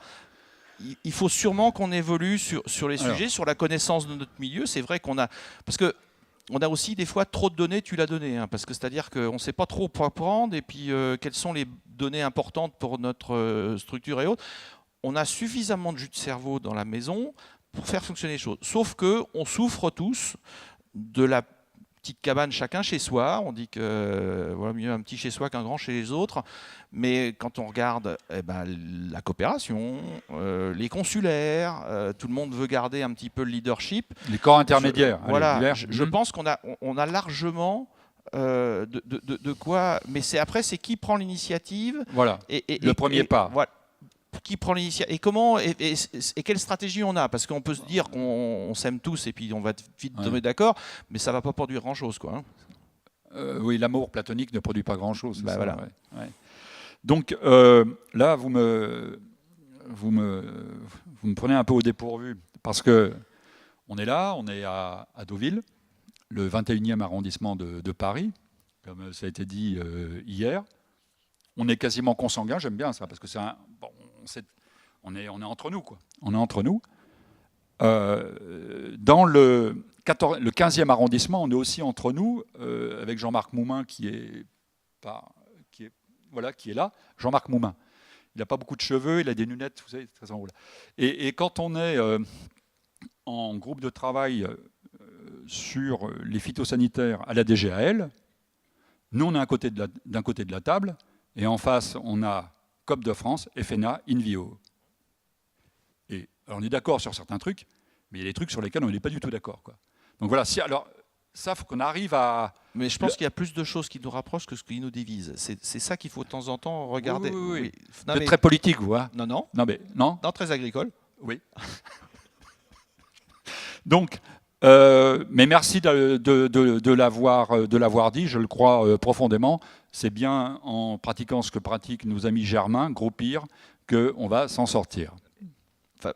Il faut sûrement qu'on évolue sur les sujets, sur la connaissance de notre milieu. C'est vrai qu'on a... Parce que on a aussi des fois trop de données, tu l'as donné, parce que c'est-à-dire qu'on ne sait pas trop quoi prendre et puis quelles sont les données importantes pour notre structure et autres. On a suffisamment de jus de cerveau dans la maison pour faire fonctionner les choses. Sauf qu'on souffre tous de la petite cabane chacun chez soi. On dit que voilà, mieux un petit chez soi qu'un grand chez les autres. Mais quand on regarde la coopération, les consulaires, tout le monde veut garder un petit peu le leadership. Les corps intermédiaires. Je pense qu'on a largement de quoi. Mais c'est qui prend l'initiative. Voilà. Le premier pas. Voilà. Qui prend l'initiative et comment et quelle stratégie on a, parce qu'on peut se dire qu'on s'aime tous et puis on va vite tomber d'accord, mais ça va pas produire grand chose quoi. Oui, l'amour platonique ne produit pas grand chose. Voilà. Ouais. Donc là vous me prenez un peu au dépourvu parce que on est là, on est à Deauville, le 21e arrondissement de Paris, comme ça a été dit hier. On est quasiment consanguin, j'aime bien ça parce que on est entre nous quoi. On est entre nous. Dans le 15e arrondissement, on est aussi entre nous avec Jean-Marc Moumin qui est là. Jean-Marc Moumin. Il n'a pas beaucoup de cheveux, il a des lunettes, vous savez, très en haut là. Et quand on est en groupe de travail sur les phytosanitaires à la DGAL, nous on est d'un côté de la table. Et en face, on a COP de France, FNA, INVIO. Et alors on est d'accord sur certains trucs, mais il y a des trucs sur lesquels on n'est pas du tout d'accord. Donc voilà, alors ça, il faut qu'on arrive à... Mais je pense qu'il y a plus de choses qui nous rapprochent que ce qui nous divise. C'est ça qu'il faut de temps en temps regarder. Oui. Non, très politique, vous voyez. Non. Non, très agricole. Oui. Donc... mais merci de l'avoir dit, je le crois profondément. C'est bien en pratiquant ce que pratiquent nos amis germains, Groupir, qu'on va s'en sortir.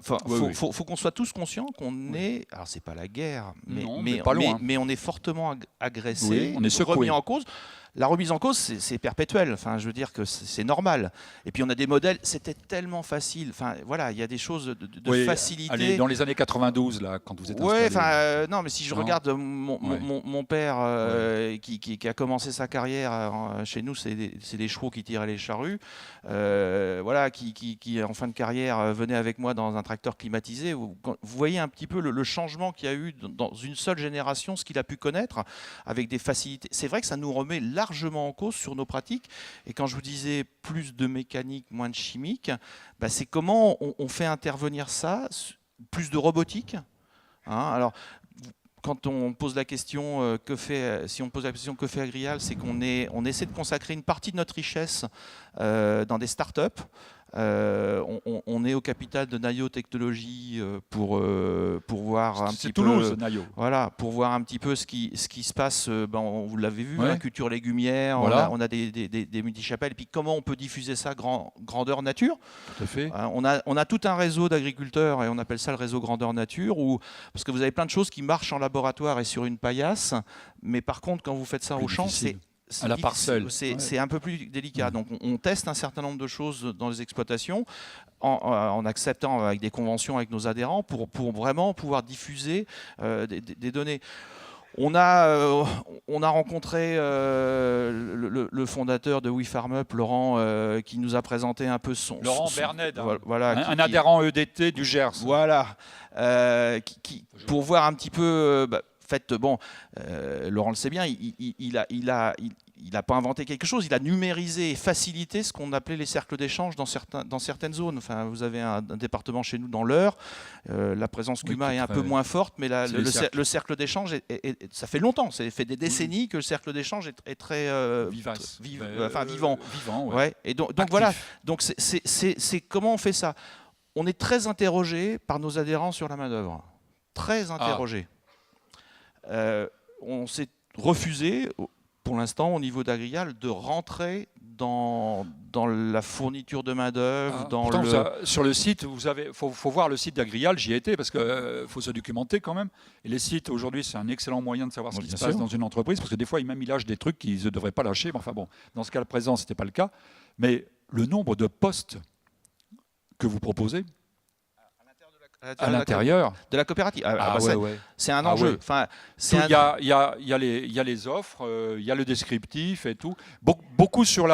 Faut qu'on soit tous conscients qu'on est... Alors, c'est pas la guerre, mais on est fortement agressé, oui, on est secoué. Remis en cause. La remise en cause, c'est perpétuel. Enfin, je veux dire que c'est normal. Et puis on a des modèles. C'était tellement facile. Enfin, voilà, il y a des choses de facilité. Allez, dans les années 92, là, quand vous êtes installé. Non, mais si je regarde mon père qui a commencé sa carrière chez nous, c'est des chevaux qui tiraient les charrues. Qui en fin de carrière venait avec moi dans un tracteur climatisé. Vous voyez un petit peu le changement qu'il y a eu dans une seule génération, ce qu'il a pu connaître avec des facilités. C'est vrai que ça nous remet largement en cause sur nos pratiques. Et quand je vous disais plus de mécanique, moins de chimique, c'est comment on fait intervenir ça, plus de robotique. Alors, quand on pose la question que fait Agrial, c'est qu'on essaie de consacrer une partie de notre richesse dans des startups. On est au capital de Nayo Technologies pour voir un petit peu. C'est Toulouse, Nayo. Voilà, pour voir un petit peu ce qui se passe. Vous l'avez vu, la culture légumière. Voilà. On a des multi-chapelles. Et puis comment on peut diffuser ça grandeur nature. Tout à fait. On a tout un réseau d'agriculteurs et on appelle ça le réseau grandeur nature. Parce que vous avez plein de choses qui marchent en laboratoire et sur une paillasse, mais par contre quand vous faites ça au champ, c'est à la parcelle. C'est un peu plus délicat. Donc on teste un certain nombre de choses dans les exploitations en acceptant avec des conventions avec nos adhérents pour vraiment pouvoir diffuser des données. On a rencontré le fondateur de WeFarmUp, Laurent, qui nous a présenté un peu Laurent Bernet, un adhérent EDT du Gers. Voilà, pour voir un petit peu... Laurent le sait bien, il n'a pas inventé quelque chose, il a numérisé et facilité ce qu'on appelait les cercles d'échange dans certaines zones. Enfin, vous avez un département chez nous dans l'Eure, la présence CUMA est un peu moins forte, mais le cercle d'échange, ça fait longtemps, ça fait des décennies que le cercle d'échange est très vivant. Ouais. Et donc voilà, donc c'est comment on fait ça. On est très interrogé par nos adhérents sur la main-d'œuvre, très interrogé. On s'est refusé, pour l'instant, au niveau d'Agrial, de rentrer dans la fourniture de main-d'œuvre, sur le site, faut voir le site d'Agrial, j'y ai été parce qu'il faut se documenter quand même. Et les sites, aujourd'hui, c'est un excellent moyen de savoir ce qui se passe dans une entreprise, parce que des fois, ils lâchent des trucs qu'ils ne devraient pas lâcher. Mais enfin bon, dans ce cas présent, ce n'était pas le cas. Mais le nombre de postes que vous proposez à l'intérieur de la coopérative, ouais. C'est un enjeu. Enfin, il y a les offres, il y a le descriptif et tout. Beaucoup sur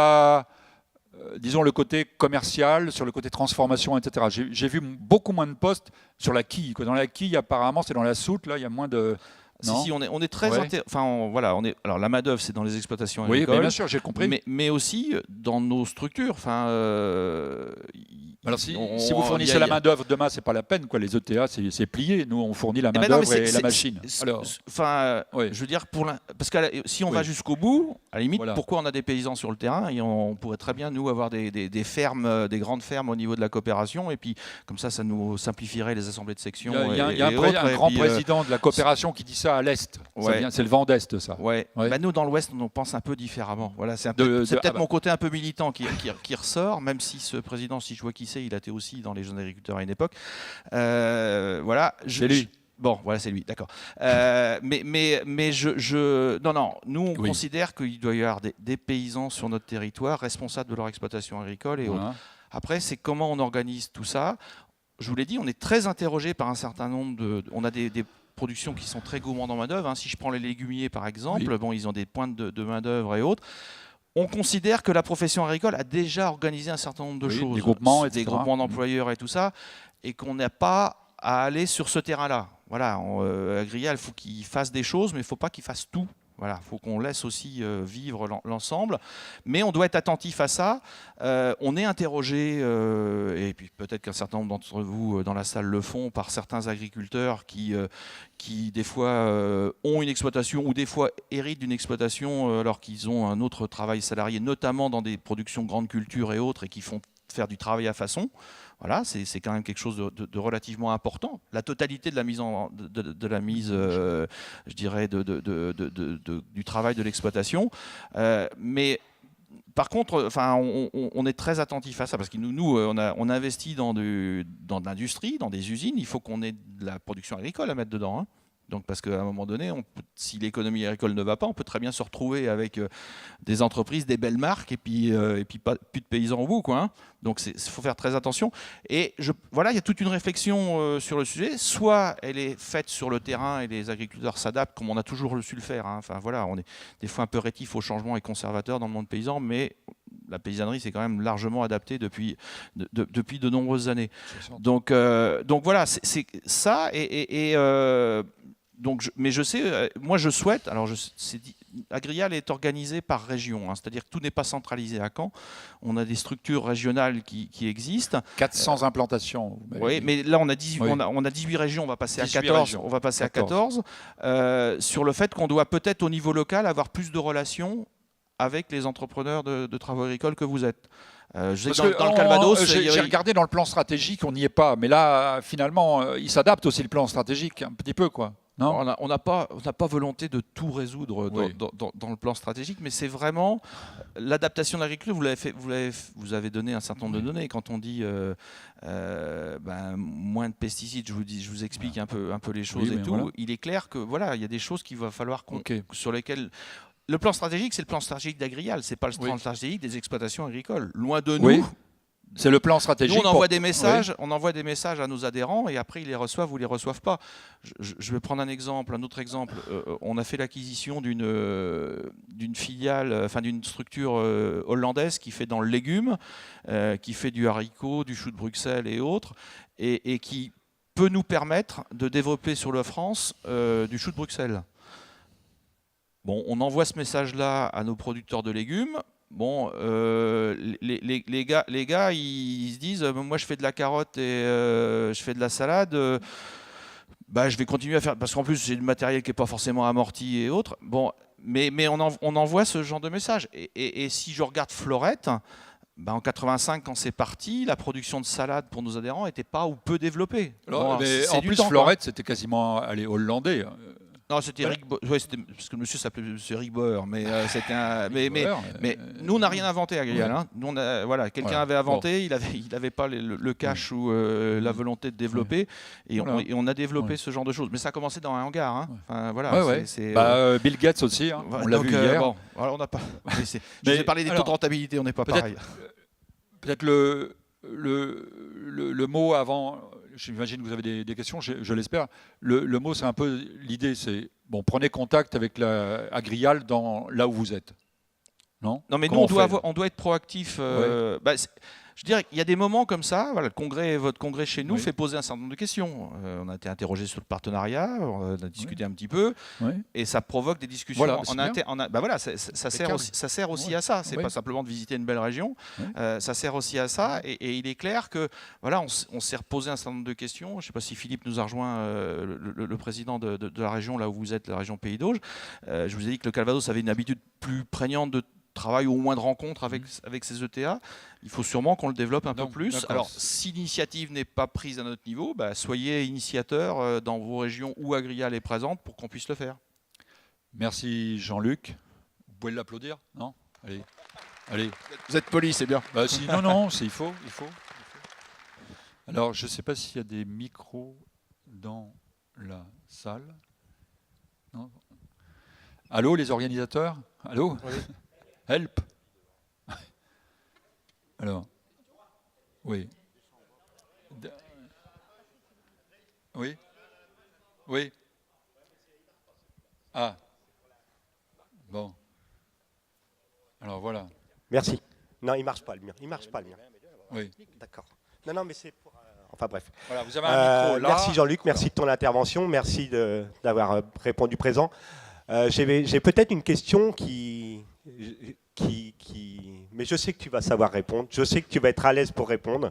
disons le côté commercial, sur le côté transformation, etc. J'ai vu beaucoup moins de postes sur la quille. Dans la quille, apparemment, c'est dans la soute. Là, il y a moins de. Si, on est très alors la main-d'œuvre, c'est dans les exploitations agricoles. Oui, bien sûr, j'ai compris. Mais aussi dans nos structures. Alors si vous fournissez la main-d'œuvre demain, c'est pas la peine, quoi. Les ETA, c'est plié. Nous, on fournit la main-d'œuvre et la machine. Je veux dire, parce que si on va jusqu'au bout, à la limite, pourquoi on a des paysans sur le terrain et on pourrait très bien nous avoir des fermes, des grandes fermes au niveau de la coopération, et puis comme ça nous simplifierait les assemblées de section. Il y a un grand président de la coopération qui dit ça à l'est. C'est le vent d'est, ça. Bah, nous, dans l'ouest, on pense un peu différemment. Voilà, c'est peut-être mon côté un peu militant qui ressort, même si ce président, si je vois qui c'est, il a été aussi dans les jeunes agriculteurs à une époque. C'est lui. Bon, voilà, c'est lui, d'accord. Nous, on considère qu'il doit y avoir des paysans sur notre territoire responsables de leur exploitation agricole et autres. Après, c'est comment on organise tout ça. Je vous l'ai dit, on est très interrogé par un certain nombre on a des productions qui sont très gourmandes en main-d'œuvre. Si je prends les légumiers, par exemple, ils ont des pointes de main-d'œuvre et autres. On considère que la profession agricole a déjà organisé un certain nombre de choses, des groupements d'employeurs et tout ça, et qu'on n'a pas à aller sur ce terrain-là. Voilà, Agrial, il faut qu'il fasse des choses, mais il ne faut pas qu'il fasse tout. Voilà, il faut qu'on laisse aussi vivre l'ensemble, mais on doit être attentif à ça. On est interrogé, et puis peut-être qu'un certain nombre d'entre vous dans la salle le font, par certains agriculteurs qui des fois ont une exploitation ou des fois héritent d'une exploitation alors qu'ils ont un autre travail salarié, notamment dans des productions grandes cultures et autres, et qui font faire du travail à façon. Voilà, c'est quand même quelque chose de relativement important. La totalité de la mise, je dirais, du travail de l'exploitation. Mais par contre, on est très attentif à ça parce que nous on investit dans de l'industrie, dans des usines. Il faut qu'on ait de la production agricole à mettre dedans. Hein. Donc, parce qu'à un moment donné, si l'économie agricole ne va pas, on peut très bien se retrouver avec des entreprises, des belles marques, et puis plus de paysans au bout, quoi. Hein. Donc, il faut faire très attention. Et il y a toute une réflexion sur le sujet. Soit elle est faite sur le terrain et les agriculteurs s'adaptent, comme on a toujours su le faire. Hein. Enfin, voilà, on est des fois un peu rétifs au changement et conservateurs dans le monde paysan, mais la paysannerie s'est quand même largement adaptée depuis de nombreuses années. Donc voilà, c'est ça. Mais je sais, moi je souhaite, Agrial est organisé par région, hein, c'est-à-dire que tout n'est pas centralisé à Caen. On a des structures régionales qui existent. 400 implantations. Oui, mais là on a 18 régions, on va passer à 14. On va passer à 14 sur le fait qu'on doit peut-être au niveau local avoir plus de relations avec les entrepreneurs de travaux agricoles que vous êtes. Dans le Calvados, j'ai regardé dans le plan stratégique, on n'y est pas. Mais là, finalement, il s'adapte aussi le plan stratégique un petit peu, quoi. Non, on n'a pas volonté de tout résoudre dans le plan stratégique, mais c'est vraiment l'adaptation de l'agriculture. Vous avez donné un certain nombre de données. Quand on dit moins de pesticides, je vous explique un peu les choses et tout. Voilà. Il est clair que il y a des choses qu'il va falloir sur lesquelles. Le plan stratégique, c'est le plan stratégique d'Agrial, c'est pas le plan stratégique des exploitations agricoles. Loin de nous. C'est le plan stratégique. Nous, on envoie des messages, à nos adhérents et après ils les reçoivent ou les reçoivent pas. Je vais prendre un autre exemple. On a fait l'acquisition d'une filiale, d'une structure hollandaise qui fait dans le légume, qui fait du haricot, du chou de Bruxelles et autres, et qui peut nous permettre de développer sur la France du chou de Bruxelles. Bon, on envoie ce message-là à nos producteurs de légumes. Bon, les gars, ils se disent, moi je fais de la carotte et je fais de la salade. Je vais continuer à faire, parce qu'en plus c'est du matériel qui n'est pas forcément amorti et autres. Bon, mais on envoie ce genre de message. Et si je regarde Florette, en 85, quand c'est parti, la production de salade pour nos adhérents n'était pas ou peu développée. En plus, Florette, c'était quasiment hollandais. Non, c'était Eric ouais, parce que le monsieur s'appelait monsieur Eric Bauer, mais c'était un. Mais nous, on n'a rien inventé à Grial. Hein. Nous, voilà, quelqu'un avait inventé, il avait pas le cash ou la volonté de développer, et on a développé ce genre de choses. Mais ça a commencé dans un hangar. Hein. Enfin, voilà. Bill Gates aussi, hein. On l'a vu hier. Bon, alors on n'a pas. Je vous ai parlé des taux de rentabilité, on n'est pas pareil. Peut-être le mot avant. J'imagine que vous avez des questions, je l'espère. Le mot, c'est un peu l'idée, c'est prenez contact avec Agrial là où vous êtes. Non, mais nous, on doit être proactif. Je dirais qu'il y a des moments comme ça. Voilà, votre congrès chez nous fait poser un certain nombre de questions. On a été interrogé sur le partenariat, on a discuté un petit peu, et ça provoque des discussions ça sert aussi à ça. C'est pas simplement de visiter une belle région. Ça sert aussi à ça, et il est clair que on s'est reposé un certain nombre de questions. Je ne sais pas si Philippe nous a rejoint, le président de la région là où vous êtes, la région Pays d'Auge. Je vous ai dit que le Calvados avait une habitude plus prégnante de travail ou au moins de rencontres avec ces ETA. Il faut sûrement qu'on le développe un peu plus. Alors, si l'initiative n'est pas prise à notre niveau, soyez initiateurs dans vos régions où Agrial est présente pour qu'on puisse le faire. Merci Jean-Luc. Vous pouvez l'applaudir? Non? Allez. Vous êtes poli, c'est bien. Non, il faut. Alors, je ne sais pas s'il y a des micros dans la salle. Non. Allô, les organisateurs? Allô? Oui. Help. Alors, oui. Oui. Ah. Bon. Alors voilà. Merci. Non, il marche pas le mien. Oui. D'accord. Non, mais c'est pour. Enfin bref. Voilà, vous avez un micro là. Merci Jean-Luc, merci de ton intervention, merci d'avoir répondu présent. J'ai peut-être une question mais je sais que tu vas savoir répondre, je sais que tu vas être à l'aise pour répondre.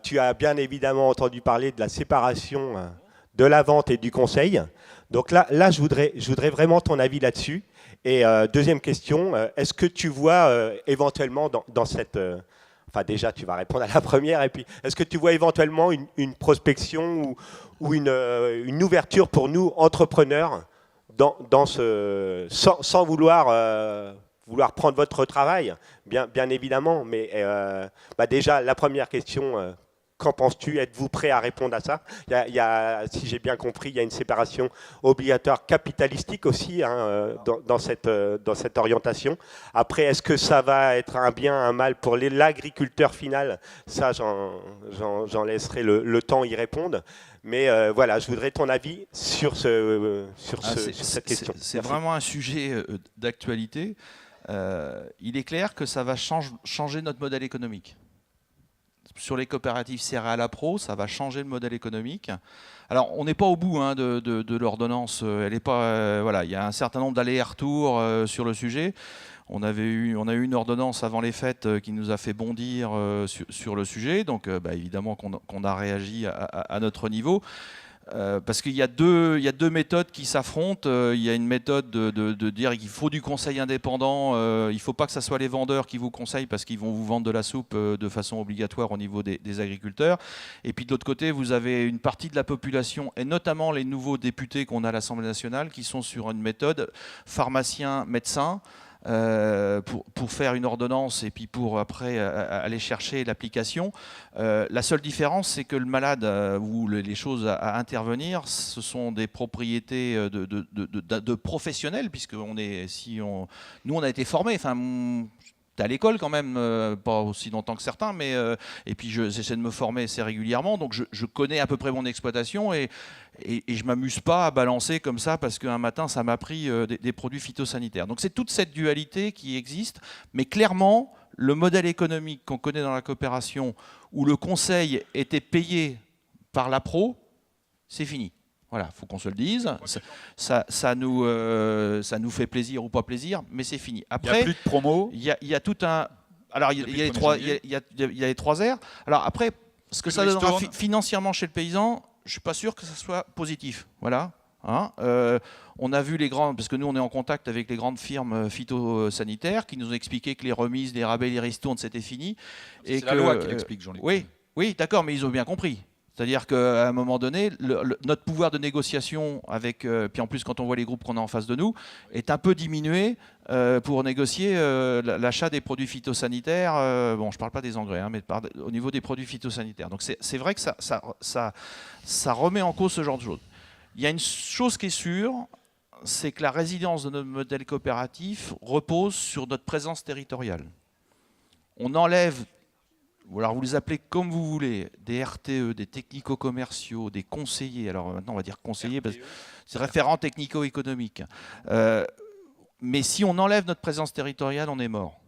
Tu as bien évidemment entendu parler de la séparation de la vente et du conseil. Donc là je voudrais vraiment ton avis là-dessus. Et deuxième question, est-ce que tu vois éventuellement dans cette... Enfin déjà, tu vas répondre à la première. Et puis, est-ce que tu vois éventuellement une prospection ou une ouverture pour nous, entrepreneurs, dans sans vouloir prendre votre travail, bien évidemment. Mais déjà, la première question, qu'en penses-tu? Êtes-vous prêt à répondre à ça? Si j'ai bien compris, il y a une séparation obligatoire capitalistique aussi dans cette orientation. Après, est-ce que ça va être un bien, un mal pour l'agriculteur final? Ça, j'en laisserai le temps y répondre. Mais voilà, je voudrais ton avis sur cette question. C'est vraiment un sujet d'actualité. Il est clair que ça va changer notre modèle économique. Sur les coopératives céréales à pro, ça va changer le modèle économique. Alors, on n'est pas au bout de l'ordonnance. Elle est pas, il y a un certain nombre d'allers-retours sur le sujet. On a eu une ordonnance avant les fêtes qui nous a fait bondir sur le sujet. Donc, évidemment qu'on a réagi à notre niveau. Parce qu'il y a deux méthodes qui s'affrontent. Il y a une méthode de dire qu'il faut du conseil indépendant. Il ne faut pas que ce soit les vendeurs qui vous conseillent parce qu'ils vont vous vendre de la soupe de façon obligatoire au niveau des agriculteurs. Et puis de l'autre côté, vous avez une partie de la population, et notamment les nouveaux députés qu'on a à l'Assemblée nationale, qui sont sur une méthode pharmacien-médecin. Pour faire une ordonnance et puis pour après aller chercher l'application. La seule différence, c'est que le malade ou les choses à intervenir, ce sont des propriétés de professionnels, puisque nous on a été formés. Enfin, à l'école quand même, pas aussi longtemps que certains, mais et puis j'essaie de me former assez régulièrement, donc je connais à peu près mon exploitation et je m'amuse pas à balancer comme ça parce qu'un matin ça m'a pris des produits phytosanitaires. Donc c'est toute cette dualité qui existe, mais clairement le modèle économique qu'on connaît dans la coopération où le conseil était payé par l'APRO, c'est fini. Voilà, il faut qu'on se le dise. Ça nous fait plaisir ou pas plaisir, mais c'est fini. Après, il n'y a plus de promo. Il y a tout un. Alors, il y a les 3 R. Alors, après, ce que ça donnera financièrement chez le paysan, je ne suis pas sûr que ça soit positif. Voilà. On a vu les grandes, parce que nous, on est en contact avec les grandes firmes phytosanitaires qui nous ont expliqué que les remises, les rabais, les ristournes, c'était fini. C'est la loi qui l'explique, Jean-Luc. Oui, d'accord, mais ils ont bien compris. C'est-à-dire qu'à un moment donné, notre pouvoir de négociation, avec, puis en plus quand on voit les groupes qu'on a en face de nous, est un peu diminué pour négocier l'achat des produits phytosanitaires. Bon, je ne parle pas des engrais, hein, mais au niveau des produits phytosanitaires. Donc c'est vrai que ça remet en cause ce genre de choses. Il y a une chose qui est sûre, c'est que la résilience de notre modèle coopératif repose sur notre présence territoriale. On enlève, alors vous les appelez comme vous voulez, des RTE, des technico-commerciaux, des conseillers, alors maintenant on va dire conseillers, parce que c'est référent technico-économique. Mais si on enlève notre présence territoriale, on est mort.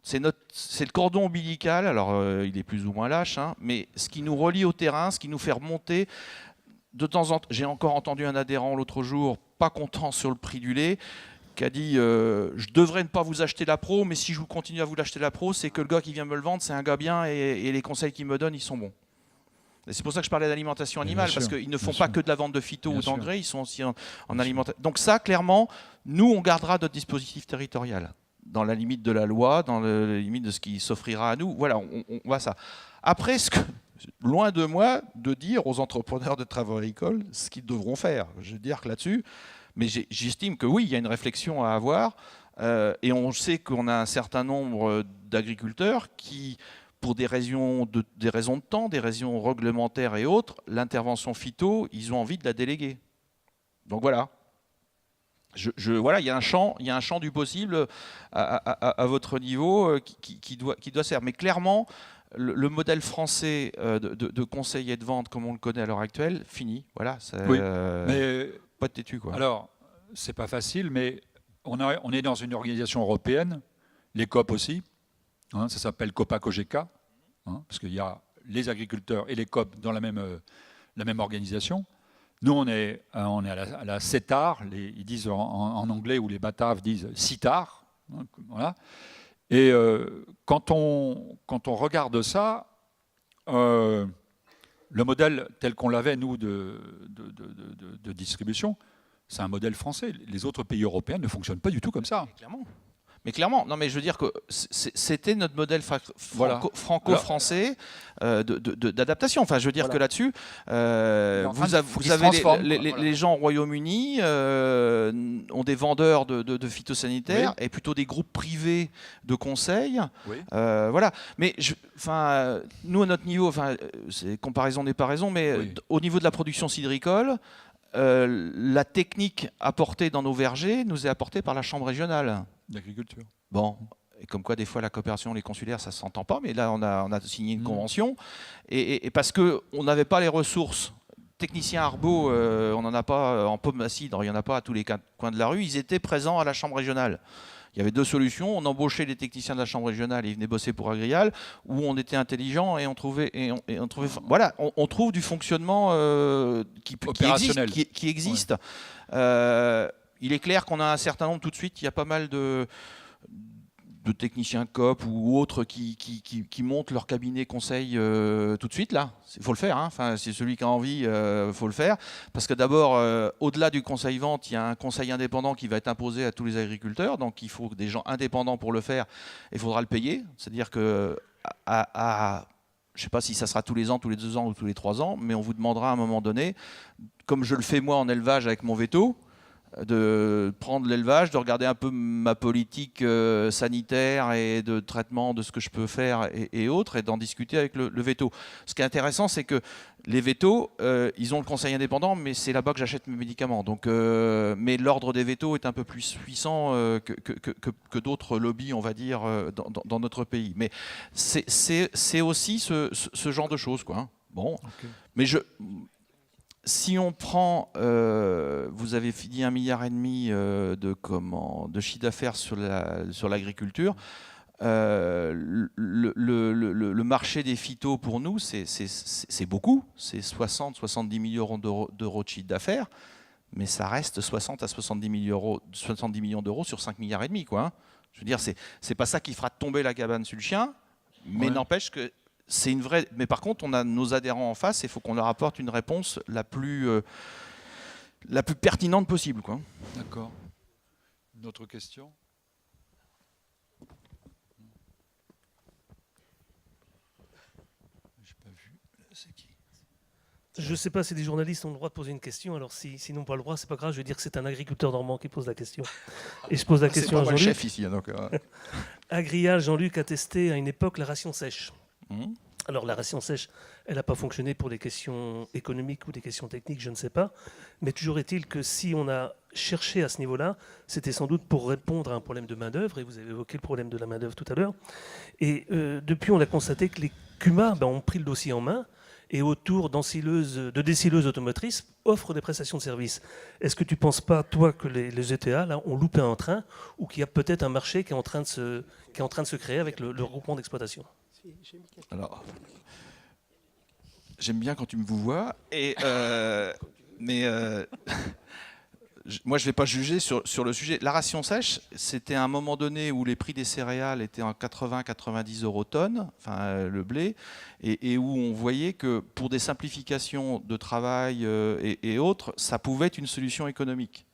C'est le cordon ombilical, alors il est plus ou moins lâche, hein, mais ce qui nous relie au terrain, ce qui nous fait remonter. De temps en temps, j'ai encore entendu un adhérent l'autre jour, pas content sur le prix du lait, qui a dit je devrais ne pas vous acheter la pro, mais si je vous continue à vous l'acheter la pro, c'est que le gars qui vient me le vendre, c'est un gars bien et les conseils qu'il me donne, ils sont bons. Et c'est pour ça que je parlais d'alimentation animale, parce qu'ils ne font pas que de la vente de phyto ou d'engrais, ils sont aussi en alimentation. Donc ça, clairement, nous, on gardera notre dispositif territorial, dans la limite de la loi, dans la limite de ce qui s'offrira à nous. Voilà, on voit ça. Après, loin de moi de dire aux entrepreneurs de travaux agricoles ce qu'ils devront faire. Je veux dire que là-dessus, mais j'estime que oui, il y a une réflexion à avoir. Et on sait qu'on a un certain nombre d'agriculteurs qui, pour des raisons de temps, des raisons réglementaires et autres, l'intervention phyto, ils ont envie de la déléguer. Donc voilà. Voilà, il y a un champ du possible à votre niveau qui doit se faire. Mais clairement, le modèle français de conseil et de vente, comme on le connaît à l'heure actuelle, fini. Voilà, Oui, mais pas de têtu, quoi. alors, c'est pas facile, mais on est dans une organisation européenne, les COP aussi, hein, ça s'appelle COPA-COGECA, hein, parce qu'il y a les agriculteurs et les COP dans la même organisation. Nous, on est à la CETAR, ils disent en anglais, ou les Bataves disent CITAR, hein, voilà. Et quand on regarde ça, le modèle tel qu'on l'avait, nous, de distribution, c'est un modèle français. Les autres pays européens ne fonctionnent pas du tout comme ça. Mais clairement, non, mais je veux dire que c'était notre modèle franco-français d'adaptation. Enfin, je veux dire que là-dessus, vous avez les gens au Royaume-Uni ont des vendeurs de phytosanitaires, oui, et plutôt des groupes privés de conseil. Oui. Voilà. Mais nous, à notre niveau, c'est comparaison n'est pas raison, mais oui, au niveau de la production cidricole, la technique apportée dans nos vergers nous est apportée par la chambre régionale d'agriculture. Bon, et comme quoi des fois la coopération, les consulaires, ça ne s'entend pas, mais là on a signé une convention, et parce qu'on n'avait pas les ressources. Techniciens Arbo, on n'en a pas en pomme acide, il n'y en a pas à tous les coins de la rue, ils étaient présents à la chambre régionale. Il y avait deux solutions, on embauchait les techniciens de la chambre régionale et ils venaient bosser pour Agrial, ou on était intelligent et on trouvait voilà, on trouve du fonctionnement qui existe. Ouais. Il est clair qu'on a un certain nombre, tout de suite, il y a pas mal de techniciens COP ou autres qui montent leur cabinet conseil tout de suite là. Il faut le faire, hein. Enfin, c'est celui qui a envie, faut le faire. Parce que d'abord, au-delà du conseil vente, il y a un conseil indépendant qui va être imposé à tous les agriculteurs. Donc il faut des gens indépendants pour le faire. Il faudra le payer. C'est-à-dire que je ne sais pas si ça sera tous les ans, tous les 2 ans ou tous les 3 ans, mais on vous demandera à un moment donné, comme je le fais moi en élevage avec mon veto, de prendre l'élevage, de regarder un peu ma politique sanitaire et de traitement de ce que je peux faire et autres, et d'en discuter avec le veto. Ce qui est intéressant, c'est que les vétos, ils ont le conseil indépendant, mais c'est là-bas que j'achète mes médicaments. Donc, mais l'ordre des vétos est un peu plus puissant que d'autres lobbies, on va dire, dans notre pays. Mais c'est aussi ce genre de choses, quoi. Bon, okay. Mais si on prend, vous avez dit 1,5 milliard de chiffre d'affaires sur l'agriculture, le marché des phytos pour nous, c'est beaucoup, c'est 60-70 millions d'euros de chiffre d'affaires, mais ça reste 60 à 70 millions d'euros sur 5,5 milliards, quoi. Hein. Je veux dire, c'est pas ça qui fera tomber la cabane sur le chien, mais ouais, n'empêche que c'est une vraie. Mais par contre, on a nos adhérents en face et il faut qu'on leur apporte une réponse la plus pertinente possible, quoi. D'accord. Une autre question ? J'ai pas vu. C'est qui ? Je ne sais pas si les journalistes ont le droit de poser une question. Alors, s'ils n'ont pas le droit, c'est pas grave. Je vais dire que c'est un agriculteur normand qui pose la question. Et je pose la question à Jean-Luc. C'est pas moi le Jean-Luc. chef ici, donc. Agrial, Jean-Luc a testé à une époque la ration sèche. Mmh. Alors, la ration sèche, elle n'a pas fonctionné pour des questions économiques ou des questions techniques, je ne sais pas. Mais toujours est-il que si on a cherché à ce niveau-là, c'était sans doute pour répondre à un problème de main-d'œuvre. Et vous avez évoqué le problème de la main-d'œuvre tout à l'heure. Et depuis, on a constaté que les CUMA ont pris le dossier en main et autour de décileuses automotrices offrent des prestations de services. Est-ce que tu ne penses pas, toi, que les ETA là, ont loupé un train ou qu'il y a peut-être un marché qui est en train de se créer avec le regroupement d'exploitation? Alors, j'aime bien quand tu me vous vois, mais moi je ne vais pas juger sur le sujet. La ration sèche, c'était un moment donné où les prix des céréales étaient en 80-90 euros tonne, enfin le blé, et où on voyait que pour des simplifications de travail et autres, ça pouvait être une solution économique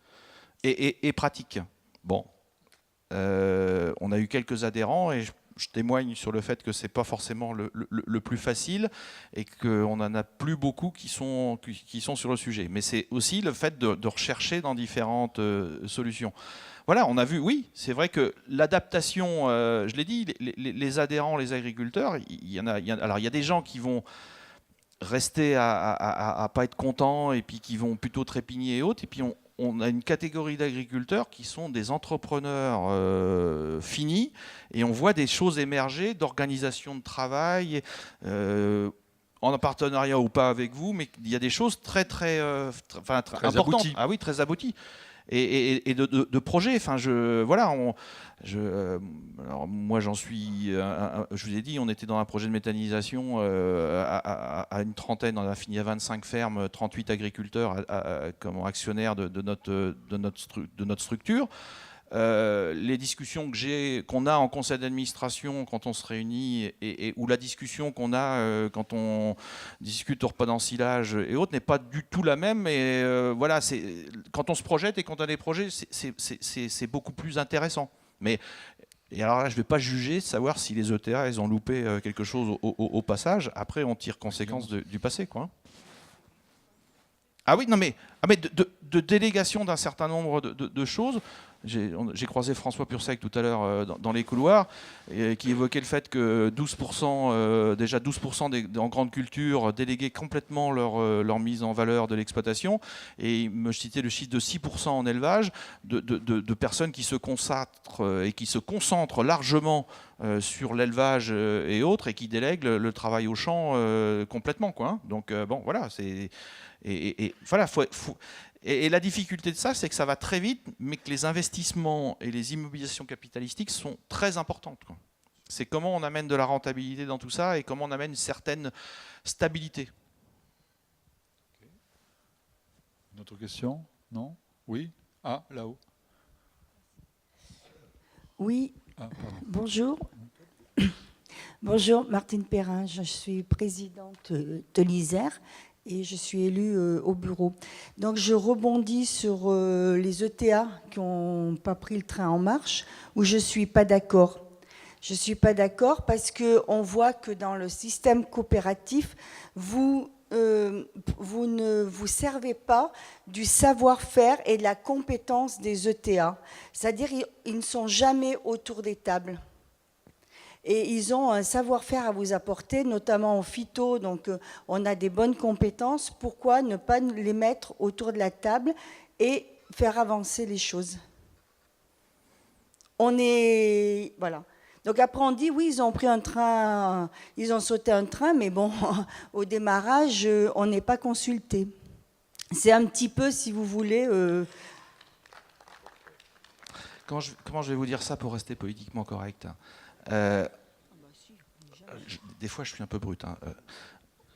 et pratique. Bon, on a eu quelques adhérents et je témoigne sur le fait que ce n'est pas forcément le plus facile et qu'on n'en a plus beaucoup qui sont sur le sujet. Mais c'est aussi le fait de rechercher dans différentes solutions. Voilà, on a vu, oui, c'est vrai que l'adaptation, je l'ai dit, les adhérents, les agriculteurs, alors il y a des gens qui vont rester à pas être contents et puis qui vont plutôt trépigner et autres, et puis on a une catégorie d'agriculteurs qui sont des entrepreneurs finis et on voit des choses émerger d'organisation de travail en partenariat ou pas avec vous, mais il y a des choses très importantes. Abouties. Ah oui, très abouties. Et de projets. Enfin, voilà. Alors moi, j'en suis. Je vous ai dit, on était dans un projet de méthanisation à une trentaine. On a fini à 25 fermes, 38 agriculteurs comme actionnaires de notre structure. Les discussions qu'on a en conseil d'administration quand on se réunit ou la discussion qu'on a quand on discute au repas d'ensilage et autres n'est pas du tout la même. Et voilà, quand on se projette et quand on a des projets, c'est beaucoup plus intéressant. Et alors là, je ne vais pas juger de savoir si les ETA, elles ont loupé quelque chose au passage. Après, on tire conséquence du passé, quoi. Ah oui, non mais de délégation d'un certain nombre de choses. J'ai croisé François Pursec tout à l'heure dans les couloirs, qui évoquait le fait que 12%, déjà 12% en grande culture déléguaient complètement leur mise en valeur de l'exploitation. Et il me citait le chiffre de 6% en élevage, de personnes qui se concentrent et qui se concentrent largement sur l'élevage et autres, et qui délèguent le travail au champ complètement, quoi, hein. Donc bon, voilà, c'est... Et voilà, et la difficulté de ça, c'est que ça va très vite, mais que les investissements et les immobilisations capitalistiques sont très importantes, quoi. C'est comment on amène de la rentabilité dans tout ça et comment on amène une certaine stabilité. Une autre question? Non? Oui? Ah, là-haut. Oui, Ah, pardon. bonjour. Bonjour, Martine Perrin, je suis présidente de l'Isère et je suis élue au bureau. Donc je rebondis sur les ETA qui n'ont pas pris le train en marche, où je ne suis pas d'accord. Je ne suis pas d'accord parce qu'on voit que dans le système coopératif, vous ne vous servez pas du savoir-faire et de la compétence des ETA. C'est-à-dire ils ne sont jamais autour des tables. Et ils ont un savoir-faire à vous apporter, notamment en phyto, donc on a des bonnes compétences. Pourquoi ne pas les mettre autour de la table et faire avancer les choses? Voilà. Donc après on dit, oui, ils ont pris un train, ils ont sauté un train, mais bon, au démarrage, on n'est pas consulté. C'est un petit peu, si vous voulez... Comment je vais vous dire ça pour rester politiquement correct, hein. Des fois, je suis un peu brut, hein.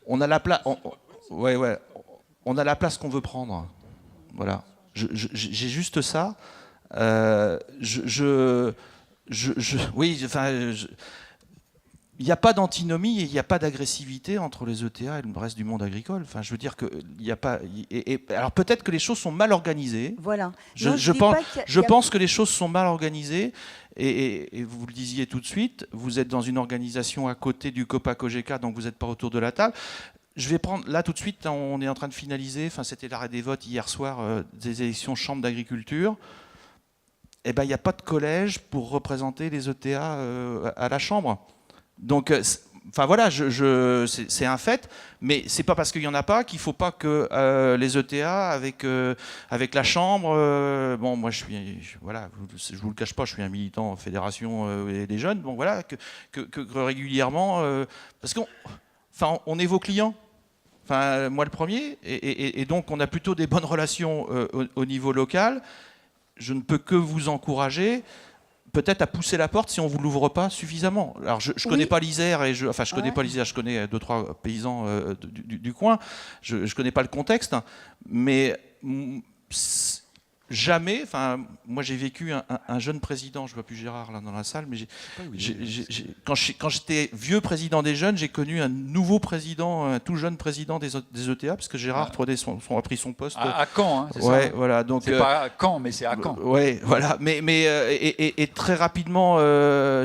On a la place. On a la place qu'on veut prendre. Voilà. J'ai juste ça. Oui. Enfin. Il n'y a pas d'antinomie et il n'y a pas d'agressivité entre les ETA et le reste du monde agricole. Enfin, je veux dire qu'il n'y a pas. Alors peut-être que les choses sont mal organisées. Voilà. Je pense que les choses sont mal organisées. Et vous le disiez tout de suite, vous êtes dans une organisation à côté du COPA-COGECA, donc vous n'êtes pas autour de la table. je vais prendre, là tout de suite, on est en train de finaliser, enfin, c'était l'arrêt des votes hier soir des élections chambre d'agriculture. Eh ben, il n'y a pas de collège pour représenter les ETA à la chambre. Donc, enfin voilà, c'est un fait, mais c'est pas parce qu'il n'y en a pas qu'il ne faut pas que les ETA avec la chambre. Bon, moi voilà, je vous le cache pas, je suis un militant en fédération des jeunes. Bon voilà, que régulièrement, parce on est vos clients. Enfin, moi le premier, et donc on a plutôt des bonnes relations au niveau local. Je ne peux que vous encourager peut-être à pousser la porte si on ne vous l'ouvre pas suffisamment. Alors je ne connais pas l'Isère, je connais pas l'Isère, je connais 2-3 paysans du coin, je ne connais pas le contexte, mais jamais, enfin, moi j'ai vécu un jeune président, je ne vois plus Gérard là dans la salle, mais quand j'étais vieux président des jeunes, j'ai connu un nouveau président, un tout jeune président des ETA, parce que Gérard a pris son poste. À Caen, hein, c'est ouais, ça. Voilà, donc c'est pas à Caen, mais c'est à Caen. Ouais, voilà. Et très rapidement,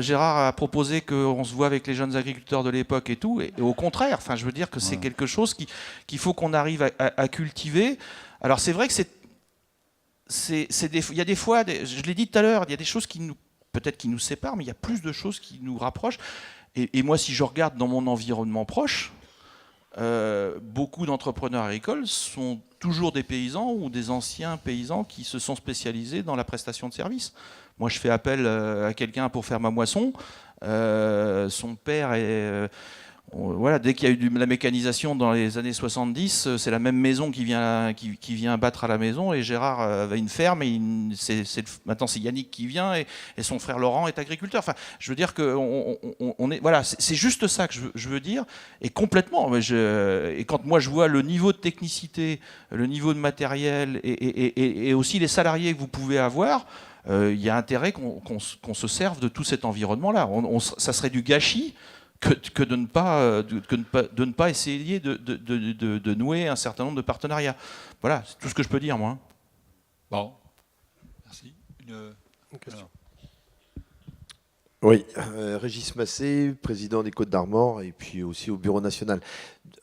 Gérard a proposé qu'on se voit avec les jeunes agriculteurs de l'époque et tout. Et au contraire, enfin, je veux dire que c'est quelque chose qu'il faut qu'on arrive à cultiver. Alors c'est vrai que il y a des fois, je l'ai dit tout à l'heure, il y a des choses peut-être qui nous séparent, mais il y a plus de choses qui nous rapprochent. Et moi, si je regarde dans mon environnement proche, beaucoup d'entrepreneurs agricoles sont toujours des paysans ou des anciens paysans qui se sont spécialisés dans la prestation de services. Moi, je fais appel à quelqu'un pour faire ma moisson. Son père est... voilà, dès qu'il y a eu de la mécanisation dans les années 70, c'est la même maison qui vient battre à la maison. Et Gérard avait une ferme, et maintenant c'est Yannick qui vient, et son frère Laurent est agriculteur. Enfin, je veux dire que voilà, c'est juste ça que je veux dire, et complètement. Et quand moi je vois le niveau de technicité, le niveau de matériel, et aussi les salariés que vous pouvez avoir, il y a intérêt qu'on se serve de tout cet environnement-là. Ça serait du gâchis que de ne pas essayer de nouer un certain nombre de partenariats. Voilà, c'est tout ce que je peux dire, moi. Bon, merci. Une question. Oui, Régis Massé, président des Côtes-d'Armor, et puis aussi au Bureau national.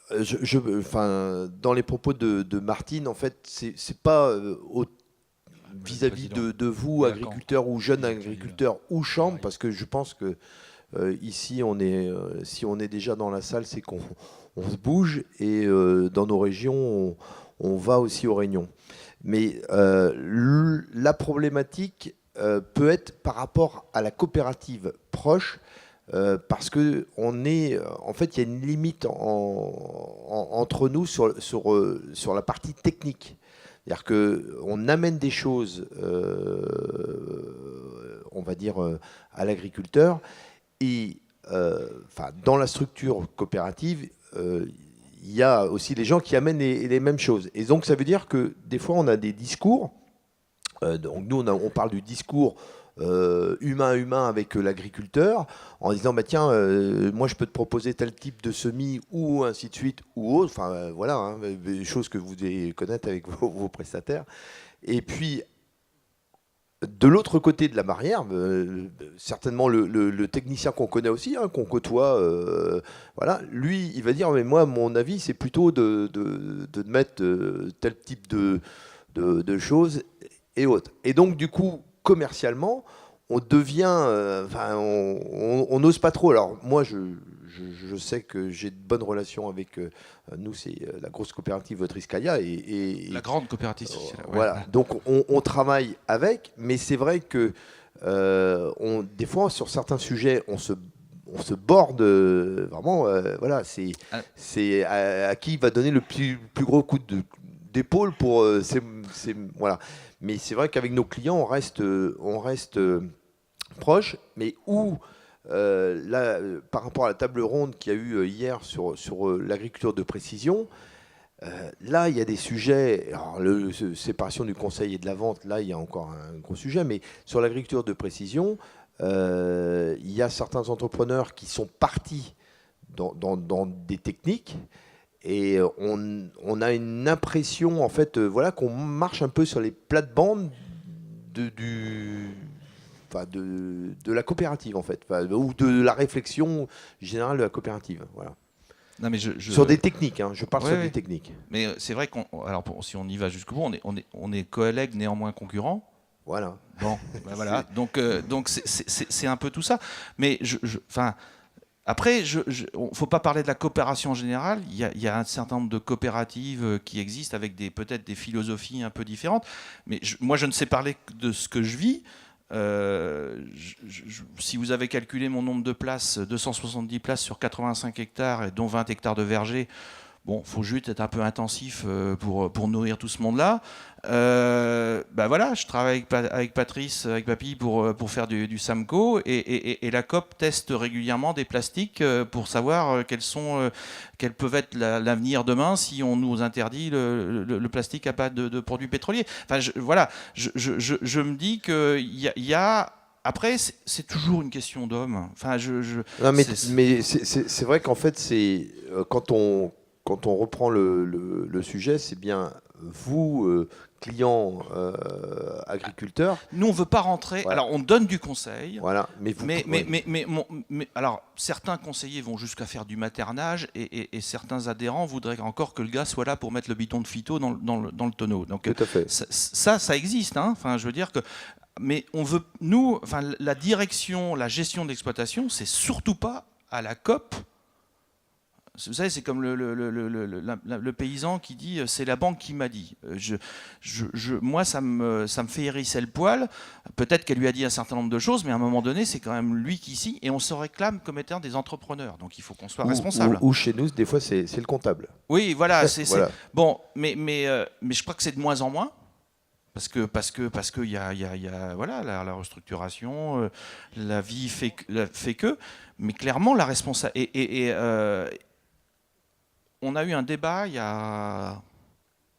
Dans les propos de Martine, en fait, c'est pas vis-à-vis de vous, agriculteurs ou jeunes agriculteurs ou chambres, parce que je pense que ici, si on est déjà dans la salle, c'est qu'on se bouge, et dans nos régions, on va aussi aux réunions. Mais la problématique peut être par rapport à la coopérative proche, parce que en fait, il y a une limite entre nous sur la partie technique. C'est-à-dire qu'on amène des choses, on va dire, à l'agriculteur. Et dans la structure coopérative, il y a aussi les gens qui amènent les mêmes choses. Et donc, ça veut dire que des fois, on a des discours. Donc, nous, on parle du discours humain avec l'agriculteur, en disant, bah, tiens, moi, je peux te proposer tel type de semis, ou ainsi de suite, ou autre. Enfin, voilà, hein, des choses que vous devez connaître avec vos prestataires. Et puis, de l'autre côté de la barrière, certainement le technicien qu'on connaît aussi, hein, qu'on côtoie, voilà, lui, il va dire, mais moi, mon avis, c'est plutôt de mettre tel type de choses et autres. Et donc, du coup, commercialement, on devient, on n'ose pas trop. Alors, moi, je sais que j'ai de bonnes relations avec nous, c'est la grosse coopérative Triskaïa et la grande coopérative. Voilà. Ouais. Donc on travaille avec, mais c'est vrai que des fois sur certains sujets on se borde vraiment. Voilà, c'est à qui va donner le plus gros coup d'épaule pour voilà. Mais c'est vrai qu'avec nos clients on reste proche, mais où là, par rapport à la table ronde qu'il y a eu hier sur l'agriculture de précision, là, il y a des sujets, alors séparation du conseil et de la vente, là, il y a encore un gros sujet, mais sur l'agriculture de précision, il y a certains entrepreneurs qui sont partis dans des techniques, et on a une impression, en fait, voilà, qu'on marche un peu sur les plates-bandes de la coopérative, en fait, ou de la réflexion générale de la coopérative. Voilà. Non, mais Sur des techniques, hein, je parle Ouais, sur ouais. des techniques. Mais c'est vrai si on y va jusqu'au bout, on est collègues néanmoins concurrents. Voilà. Bon, ben voilà. Donc c'est un peu tout ça. Mais enfin, après, faut pas parler de la coopération en général. Il y a un certain nombre de coopératives qui existent avec peut-être des philosophies un peu différentes. Mais moi, je ne sais parler que de ce que je vis. Si vous avez calculé mon nombre de places, 270 places sur 85 hectares, et dont 20 hectares de verger, bon, faut juste être un peu intensif pour nourrir tout ce monde-là. Bah voilà, je travaille avec Patrice, avec Papy pour faire du Samco et la COP teste régulièrement des plastiques pour savoir quels peuvent être l'avenir demain si on nous interdit le plastique à base de produits pétroliers. Enfin, voilà, je me dis qu'il y a après, c'est toujours une question d'homme. Enfin, Non, mais c'est vrai qu'en fait, quand on reprend le sujet, c'est bien vous, clients agriculteurs. Nous, on ne veut pas rentrer. Voilà. Alors, on donne du conseil. Voilà, mais Alors, certains conseillers vont jusqu'à faire du maternage et certains adhérents voudraient encore que le gars soit là pour mettre le bidon de phyto dans le tonneau. Donc, tout à fait. ça existe. Hein. Enfin, je veux dire que. Mais on veut, nous, enfin, la direction, la gestion de l'exploitation, c'est surtout pas à la COP. Vous savez, c'est comme le paysan qui dit c'est la banque qui m'a dit. Moi, ça me fait hérisser le poil. Peut-être qu'elle lui a dit un certain nombre de choses, mais à un moment donné, c'est quand même lui qui signe et on se réclame comme étant des entrepreneurs. Donc il faut qu'on soit responsable. Ou chez nous, des fois, c'est le comptable. Oui, voilà. Voilà. Bon, mais je crois que c'est de moins en moins. Parce que y a voilà la restructuration, la vie fait que, mais clairement la responsabilité. On a eu un débat il y a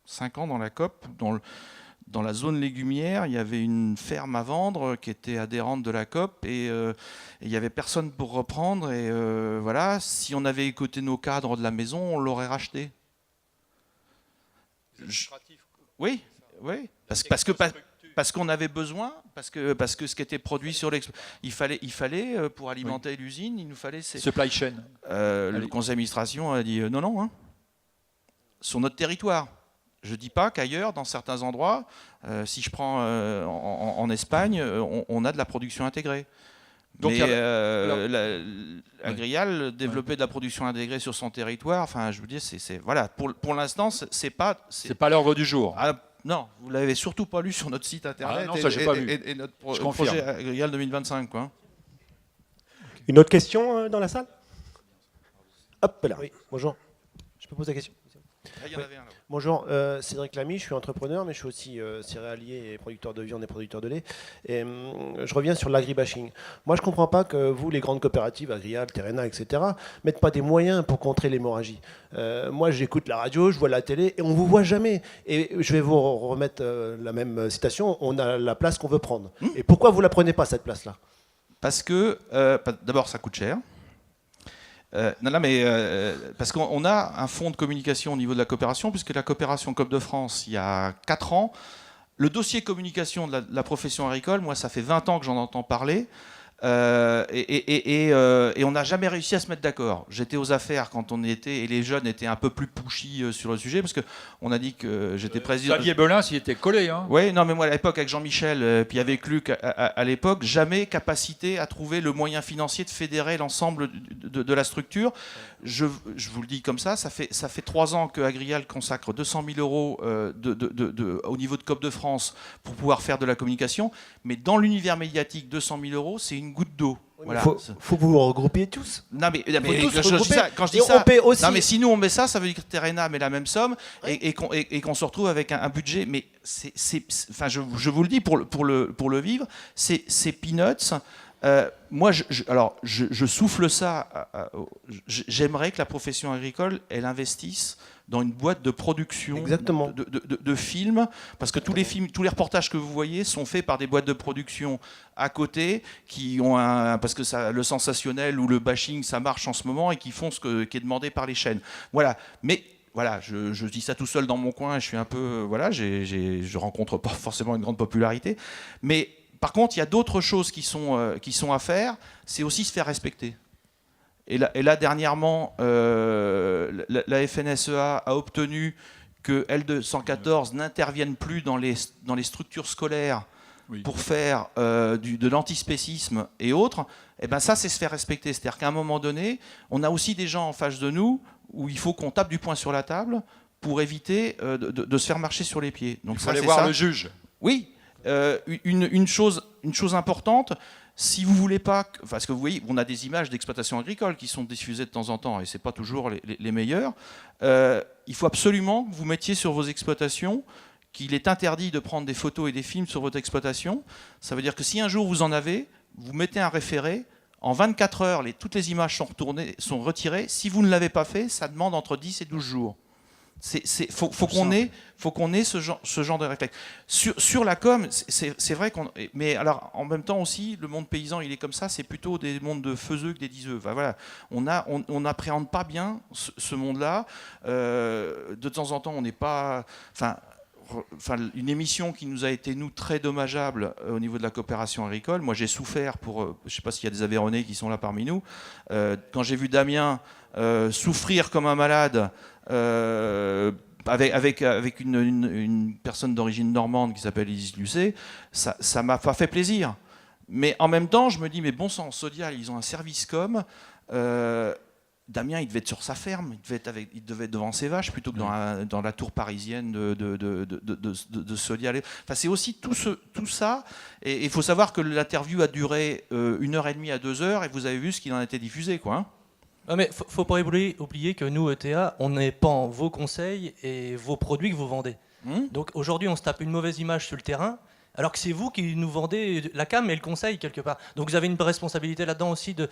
5 ans dans la COP, dans la zone légumière, il y avait une ferme à vendre qui était adhérente de la COP et il n'y avait personne pour reprendre. Et voilà, si on avait écouté nos cadres de la maison, on l'aurait racheté. Oui. Parce qu'on avait besoin, parce que ce qui était produit sur il fallait pour alimenter l'usine, il nous fallait supply chain. Le conseil d'administration a dit non, hein, sur notre territoire. Je dis pas qu'ailleurs, dans certains endroits, si je prends en Espagne, on a de la production intégrée. Donc, Agrial développer de la production intégrée sur son territoire, enfin, je vous dis, voilà, pour l'instant, c'est pas l'ordre du jour. Non, vous l'avez surtout pas lu sur notre site internet. Non, ça, j'ai pas vu. Et notre projet Agrial 2025, quoi. Une autre question dans la salle? Hop là. Oui, bonjour. Je peux poser la question? Il y en avait un là. Bonjour, Cédric Lamy, je suis entrepreneur, mais je suis aussi céréalier et producteur de viande et producteur de lait. Et je reviens sur l'agribashing. Moi, je ne comprends pas que vous, les grandes coopératives, Agrial, Terrena, etc., mettent pas des moyens pour contrer l'hémorragie. Moi, j'écoute la radio, je vois la télé, et on ne vous voit jamais. Et je vais vous remettre la même citation, on a la place qu'on veut prendre. Et pourquoi vous ne la prenez pas, cette place-là? Parce que, d'abord, ça coûte cher. Parce qu'on a un fonds de communication au niveau de la coopération, puisque la coopération COP de France, il y a 4 ans, le dossier communication de la profession agricole, moi, ça fait 20 ans que j'en entends parler, et on n'a jamais réussi à se mettre d'accord. J'étais aux affaires quand on y était, et les jeunes étaient un peu plus pushy sur le sujet, parce qu'on a dit que j'étais président... Xavier Belin, s'il était collé. Hein. Oui, non, mais moi, à l'époque, avec Jean-Michel, puis avec Luc, à l'époque, jamais capacité à trouver le moyen financier de fédérer l'ensemble de la structure. Je vous le dis comme ça fait 3 ans que Agrial consacre 200 000 euros au niveau de COP de France pour pouvoir faire de la communication, mais dans l'univers médiatique, 200 000 euros, c'est une goutte d'eau. Voilà. Faut que vous vous regroupiez tous. Non, mais quand je dis et ça, on paie aussi. non, mais si nous on met ça veut dire que Terrena met la même somme et qu'on se retrouve avec un budget. Mais enfin, je vous le dis pour le vivre, c'est peanuts. Moi, je souffle ça. J'aimerais que la profession agricole, elle investisse dans une boîte de production de films, parce que tous les reportages que vous voyez sont faits par des boîtes de production à côté, qui ont parce que le sensationnel ou le bashing, ça marche en ce moment, et qui font ce qui est demandé par les chaînes. Voilà. Mais voilà, je dis ça tout seul dans mon coin, je suis un peu... Voilà, je rencontre pas forcément une grande popularité. Mais par contre, il y a d'autres choses qui sont à faire, c'est aussi se faire respecter. Et là dernièrement, la FNSEA a obtenu que L214 n'intervienne plus dans les structures scolaires pour faire de l'antispécisme et autres. Et ben ça, c'est se faire respecter. C'est-à-dire qu'à un moment donné, on a aussi des gens en face de nous où il faut qu'on tape du poing sur la table pour éviter de se faire marcher sur les pieds. Donc il faut aller voir le juge. Oui, une chose importante, si vous voulez pas, parce que vous voyez, on a des images d'exploitation agricole qui sont diffusées de temps en temps et c'est pas toujours les meilleures. Il faut absolument que vous mettiez sur vos exploitations qu'il est interdit de prendre des photos et des films sur votre exploitation. Ça veut dire que si un jour vous en avez, vous mettez un référé. En 24 heures, toutes les images sont retirées. Si vous ne l'avez pas fait, ça demande entre 10 et 12 jours. Faut qu'on ait ce genre de réflexe. Sur la com, c'est vrai qu'on... Mais alors, en même temps aussi, le monde paysan, il est comme ça, c'est plutôt des mondes de faiseux que des diseux. Enfin, voilà. On n'appréhende pas bien ce monde-là. De temps en temps, on n'est pas... une émission qui nous a été, nous, très dommageable au niveau de la coopération agricole. Moi, j'ai souffert pour... je ne sais pas s'il y a des Aveyronnais qui sont là parmi nous. Quand j'ai vu Damien souffrir comme un malade avec une personne d'origine normande qui s'appelle Isis Lucet, ça m'a pas fait plaisir. Mais en même temps, je me dis, mais bon sang, Sodial, ils ont un service com... Damien, il devait être sur sa ferme, il devait être devant ses vaches plutôt que dans la tour parisienne de Sodial. Enfin, c'est aussi tout ça. Et il faut savoir que l'interview a duré 1h30 à 2h et vous avez vu ce qu'il en a été diffusé, quoi. Hein. Non, mais faut pas oublier que nous, ETA, on n'est pas en vos conseils et vos produits que vous vendez. Donc aujourd'hui, on se tape une mauvaise image sur le terrain. Alors que c'est vous qui nous vendez la cam et le conseil quelque part. Donc vous avez une responsabilité là-dedans aussi de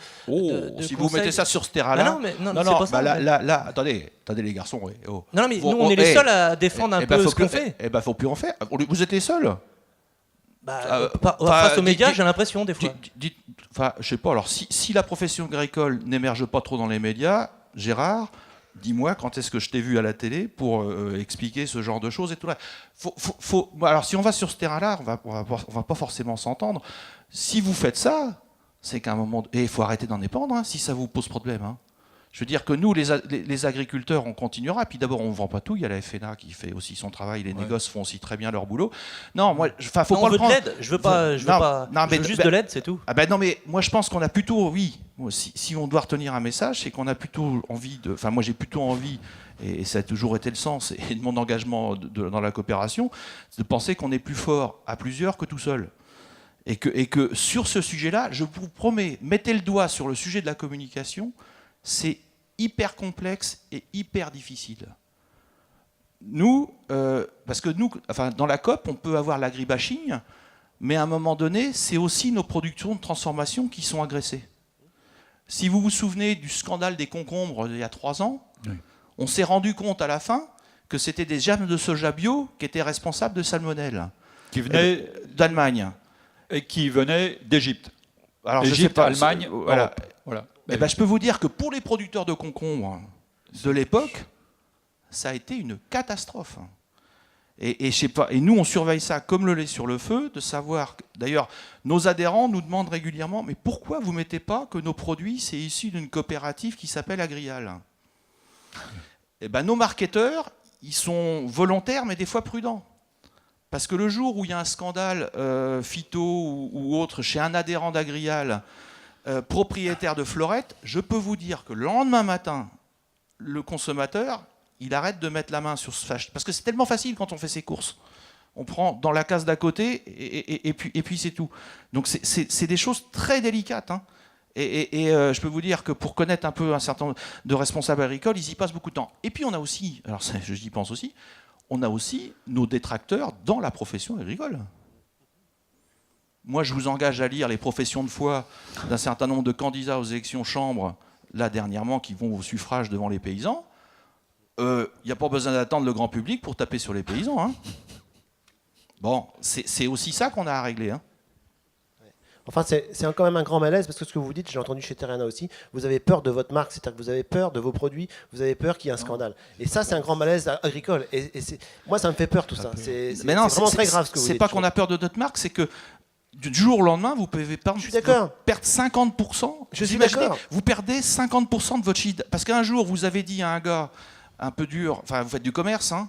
si vous mettez ça sur ce terrain-là... Non, c'est pas ça. Là, attendez les garçons. Oh. Non, mais nous, on est les seuls à défendre un peu ce qu'on fait. Eh ben, faut plus en faire. Vous êtes les seuls. Face aux médias, j'ai l'impression des fois. Je sais pas, alors si la profession agricole n'émerge pas trop dans les médias, Gérard... Dis-moi quand est-ce que je t'ai vu à la télé pour expliquer ce genre de choses et tout là. Alors si on va sur ce terrain-là, on va pas forcément s'entendre. Si vous faites ça, c'est qu'à un moment... Et il faut arrêter d'en dépendre si ça vous pose problème. Hein. Je veux dire que nous, les agriculteurs, on continuera. Puis d'abord, on ne vend pas tout. Il y a la FNA qui fait aussi son travail. Les négoces font aussi très bien leur boulot. Non, moi, faut pas on le veut prendre. de l'aide. Je veux juste de l'aide, c'est tout. Ah ben non, mais moi, je pense qu'on a plutôt, oui, si on doit retenir un message, c'est qu'on a plutôt envie de... Enfin, moi, j'ai plutôt envie, et ça a toujours été le sens et de mon engagement dans la coopération, de penser qu'on est plus fort à plusieurs que tout seul. Et que sur ce sujet-là, je vous promets, mettez le doigt sur le sujet de la communication, c'est hyper complexe et hyper difficile. Nous, parce que nous, dans la COP, on peut avoir l'agribashing, mais à un moment donné, c'est aussi nos productions de transformation qui sont agressées. Si vous vous souvenez du scandale des concombres il y a 3 ans, on s'est rendu compte à la fin que c'était des germes de soja bio qui étaient responsables de salmonelle. Qui venaient d'Allemagne. Et qui venaient d'Égypte. Alors, Égypte, je sais pas, Allemagne, voilà. Voilà. Eh ben, je peux vous dire que pour les producteurs de concombres de l'époque, ça a été une catastrophe. Et je sais pas, et nous, on surveille ça comme le lait sur le feu, de savoir... D'ailleurs, nos adhérents nous demandent régulièrement, mais pourquoi vous ne mettez pas que nos produits, c'est issu d'une coopérative qui s'appelle Agrial? Eh ben, nos marketeurs, ils sont volontaires, mais des fois prudents. Parce que le jour où il y a un scandale phyto ou autre chez un adhérent d'Agrial, propriétaire de Florette, je peux vous dire que le lendemain matin, le consommateur, il arrête de mettre la main sur ce fâche. Parce que c'est tellement facile quand on fait ses courses. On prend dans la case d'à côté et puis c'est tout. Donc c'est des choses très délicates. Hein. Je peux vous dire que pour connaître un peu un certain nombre de responsables agricoles, ils y passent beaucoup de temps. Et puis on a aussi, alors j'y pense aussi, on a aussi nos détracteurs dans la profession agricole. Moi, je vous engage à lire les professions de foi d'un certain nombre de candidats aux élections chambres, là dernièrement, qui vont au suffrage devant les paysans. Il n'y a pas besoin d'attendre le grand public pour taper sur les paysans. Hein. Bon, c'est aussi ça qu'on a à régler. Hein. Enfin, c'est quand même un grand malaise, parce que ce que vous dites, j'ai entendu chez Terrana aussi, vous avez peur de votre marque, c'est-à-dire que vous avez peur de vos produits, vous avez peur qu'il y ait un scandale. Et ça, c'est un grand malaise agricole. Et moi, ça me fait peur tout ça. C'est vraiment très grave ce que vous dites. C'est pas qu'on a peur de notre marque, c'est que du jour au lendemain, vous pouvez perdre, Je suis d'accord. 50%. Je suis Imaginez, d'accord. vous perdez 50% de votre chiffre. Parce qu'un jour, vous avez dit à un gars un peu dur, enfin, vous faites du commerce, hein,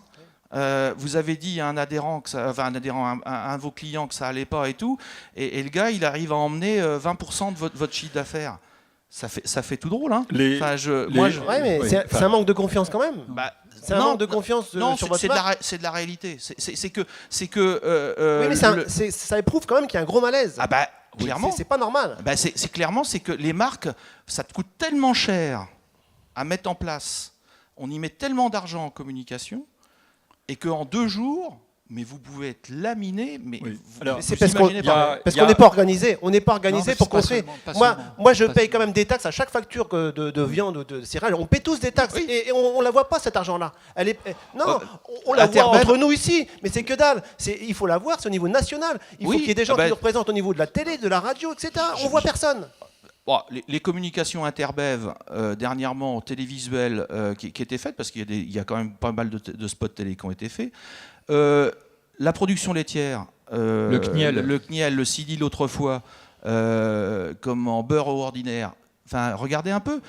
vous avez dit à un adhérent, un de vos clients que ça allait pas et tout, et le gars, il arrive à emmener 20% de votre chiffre d'affaires. Ça fait tout drôle, hein. Ouais, mais c'est un manque de confiance quand même. C'est un manque de confiance non, sur votre marque. c'est de la réalité. C'est que Oui, mais ça éprouve quand même qu'il y a un gros malaise. Ah bah, clairement. C'est pas normal. Bah c'est clairement, c'est que les marques, ça te coûte tellement cher à mettre en place. On y met tellement d'argent en communication et qu'en 2 jours, mais vous pouvez être laminé. Mais Oui. vous, Alors, vous C'est parce qu'on imaginez pas. n'est pas organisé. On n'est pas organisé Non, pour pas construire. seulement, Moi, je pas paye seulement. quand même des taxes à chaque facture de viande ou de céréales. On paie tous des taxes Oui. et on la voit pas cet argent-là. Non, on la à voit Terbel- entre nous ici, mais c'est que dalle. Il faut la voir, c'est au niveau national. Il faut Oui, qu'il y ait des gens ah bah- qui nous représentent au niveau de la télé, de la radio, etc. On voit personne. Bon, les communications interbev dernièrement télévisuelles qui étaient faites, parce qu'il y a quand même pas mal de spots télé qui ont été faits. La production laitière, Le CNIEL, le CIDIL autrefois, comme en beurre ordinaire. Enfin, regardez un peu.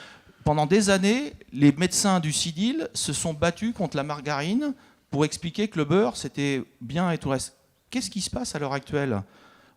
Pendant des années, les médecins du CIDIL se sont battus contre la margarine pour expliquer que le beurre c'était bien et tout le reste. Qu'est-ce qui se passe à l'heure actuelle ?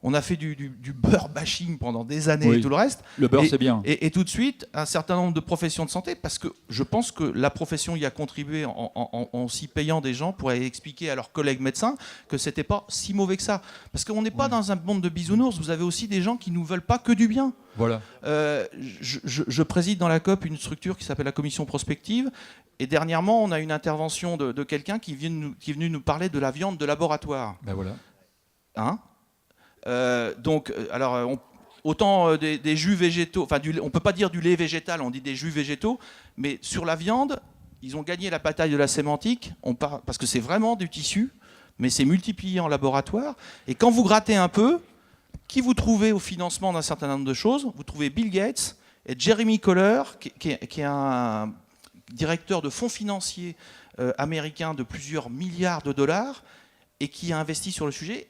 On a fait du beurre bashing pendant des années Oui. et tout le reste. Le beurre, Et- c'est bien. Et tout de suite, un certain nombre de professions de santé, parce que je pense que la profession y a contribué en s'y payant des gens pour aller expliquer à leurs collègues médecins que c'était pas si mauvais que ça. Parce qu'on n'est pas dans un monde de bisounours. Vous avez aussi des gens qui nous veulent pas que du bien. Voilà. Je préside dans la COP une structure qui s'appelle la commission prospective. Et dernièrement, on a une intervention de quelqu'un qui est venu nous parler de la viande de laboratoire. Ben voilà. Hein autant des jus végétaux, enfin on peut pas dire du lait végétal, on dit des jus végétaux, mais sur la viande, ils ont gagné la bataille de la sémantique, parce que c'est vraiment du tissu, mais c'est multiplié en laboratoire. Et quand vous grattez un peu, qui vous trouvez au financement d'un certain nombre de choses, vous trouvez Bill Gates et Jeremy Coller, qui est un directeur de fonds financiers américain de plusieurs milliards de dollars, et qui a investi sur le sujet.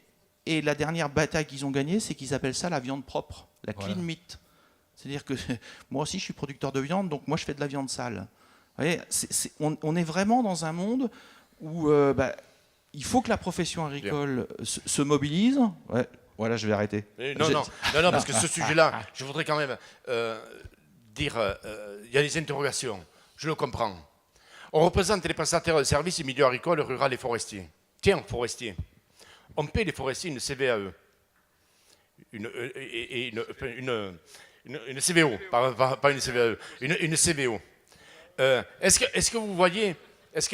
Et la dernière bataille qu'ils ont gagnée, c'est qu'ils appellent ça la viande propre, la clean meat. C'est-à-dire que moi aussi, je suis producteur de viande, donc moi, je fais de la viande sale. Vous voyez, on est vraiment dans un monde où il faut que la profession agricole se mobilise. Ouais, voilà, je vais arrêter. Non, parce que ce sujet-là, je voudrais quand même dire, il y a des interrogations, je le comprends. On représente les prestataires de services, les milieux agricoles, rural et forestiers. Tiens, forestiers. On paie les forestiers une CVAE, une CVO, pas une CVAE, une CVO. Est-ce que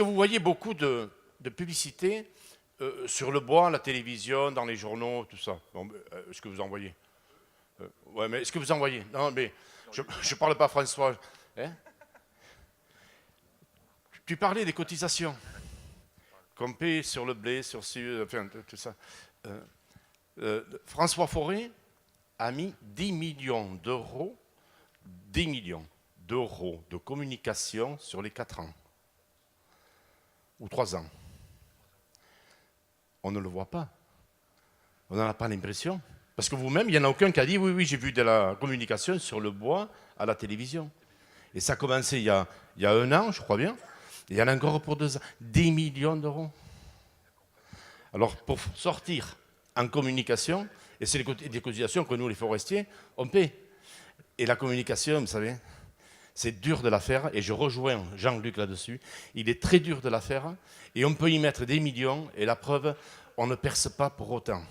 vous voyez beaucoup de publicité sur le bois, la télévision, dans les journaux, tout ça? Est-ce que vous en voyez? Ouais, mais est-ce que vous en voyez? Non, mais je ne parle pas François. Hein? Tu parlais des cotisations qu'on paie sur le blé, sur enfin, tout ça. François Forêt a mis 10 millions d'euros de communication sur les 4 ans. Ou 3 ans. On ne le voit pas. On n'en a pas l'impression. Parce que vous-même, il n'y en a aucun qui a dit oui, j'ai vu de la communication sur le bois à la télévision. Et ça a commencé il y a 1 an, je crois bien. Il y en a encore pour 2 ans. 10 millions d'euros. Alors, pour sortir en communication, et c'est des cotisations que nous, les forestiers, on paie. Et la communication, vous savez, c'est dur de la faire, et je rejoins Jean-Luc là-dessus. Il est très dur de la faire, et on peut y mettre des millions, et la preuve, on ne perce pas pour autant.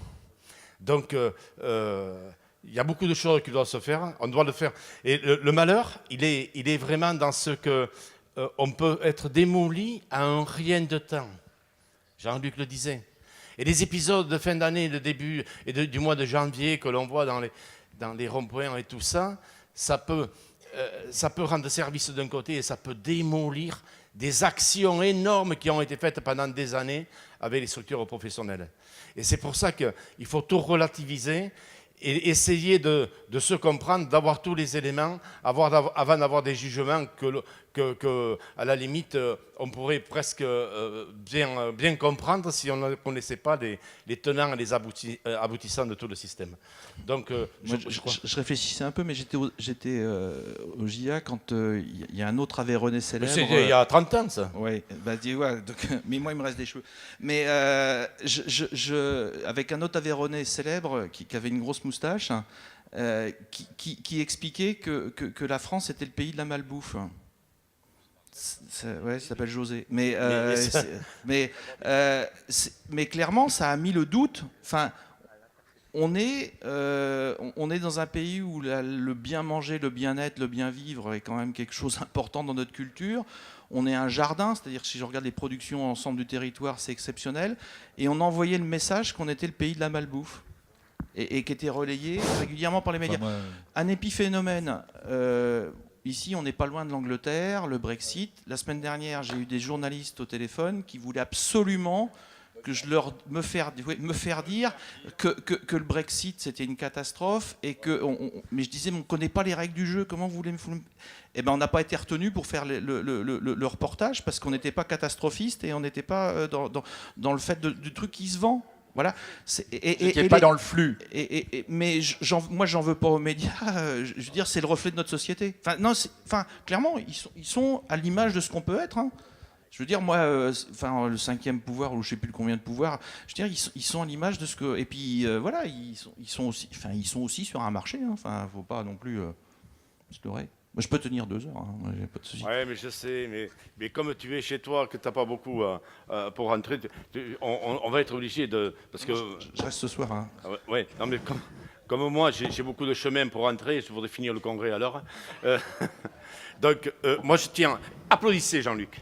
Donc, il y a beaucoup de choses qui doivent se faire, on doit le faire. Et le malheur, il est vraiment dans ce que on peut être démoli à un rien de temps. Jean-Luc le disait. Et les épisodes de fin d'année, de début et du mois de janvier que l'on voit dans les ronds-points et tout ça, ça peut rendre service d'un côté et ça peut démolir des actions énormes qui ont été faites pendant des années avec les structures professionnelles. Et c'est pour ça qu'il faut tout relativiser et essayer de se comprendre, d'avoir tous les éléments avant d'avoir des jugements que à la limite, on pourrait presque bien comprendre si on ne connaissait pas les tenants et les aboutissants de tout le système. Donc, je réfléchissais un peu, mais j'étais au JA quand il y a un autre Aveyronais célèbre. C'est il y a 30 ans, ça. Oui, mais moi, il me reste des cheveux. Mais avec un autre Aveyronais célèbre qui avait une grosse moustache, qui expliquait que la France était le pays de la malbouffe. Ouais, ça s'appelle José. Mais clairement, ça a mis le doute. Enfin, on est dans un pays où le bien manger, le bien-être, le bien-vivre est quand même quelque chose d'important dans notre culture. On est un jardin, c'est-à-dire que si je regarde les productions ensemble du territoire, c'est exceptionnel. Et on envoyait le message qu'on était le pays de la malbouffe. Et qui était relayé régulièrement par les médias. Un épiphénomène. Ici, on n'est pas loin de l'Angleterre, le Brexit. La semaine dernière, j'ai eu des journalistes au téléphone qui voulaient absolument que me faire dire que le Brexit, c'était une catastrophe. Mais je disais, on ne connaît pas les règles du jeu. Comment vous voulez me... Eh ben, on n'a pas été retenu pour faire le reportage parce qu'on n'était pas catastrophiste et on n'était pas dans le fait du truc qui se vend. Voilà. Et pas dans le flux. Mais moi, j'en veux pas aux médias. Je veux dire, c'est le reflet de notre société. Clairement, ils sont à l'image de ce qu'on peut être. Hein. Je veux dire, moi, le 5e pouvoir, ou je sais plus combien de pouvoirs, je veux dire, ils sont à l'image de ce que. Et puis, voilà, ils sont aussi sur un marché. Hein. Enfin, faut pas non plus se leurrer. Je peux tenir 2 heures, hein. J'ai pas de souci. Oui, mais je sais, mais comme tu es chez toi, que tu n'as pas beaucoup pour rentrer, on va être obligé de... Parce que, je reste ce soir. Hein. Ouais, non, mais comme moi, j'ai beaucoup de chemin pour rentrer, je voudrais finir le congrès à l'heure. Donc, moi, je tiens... Applaudissez Jean-Luc.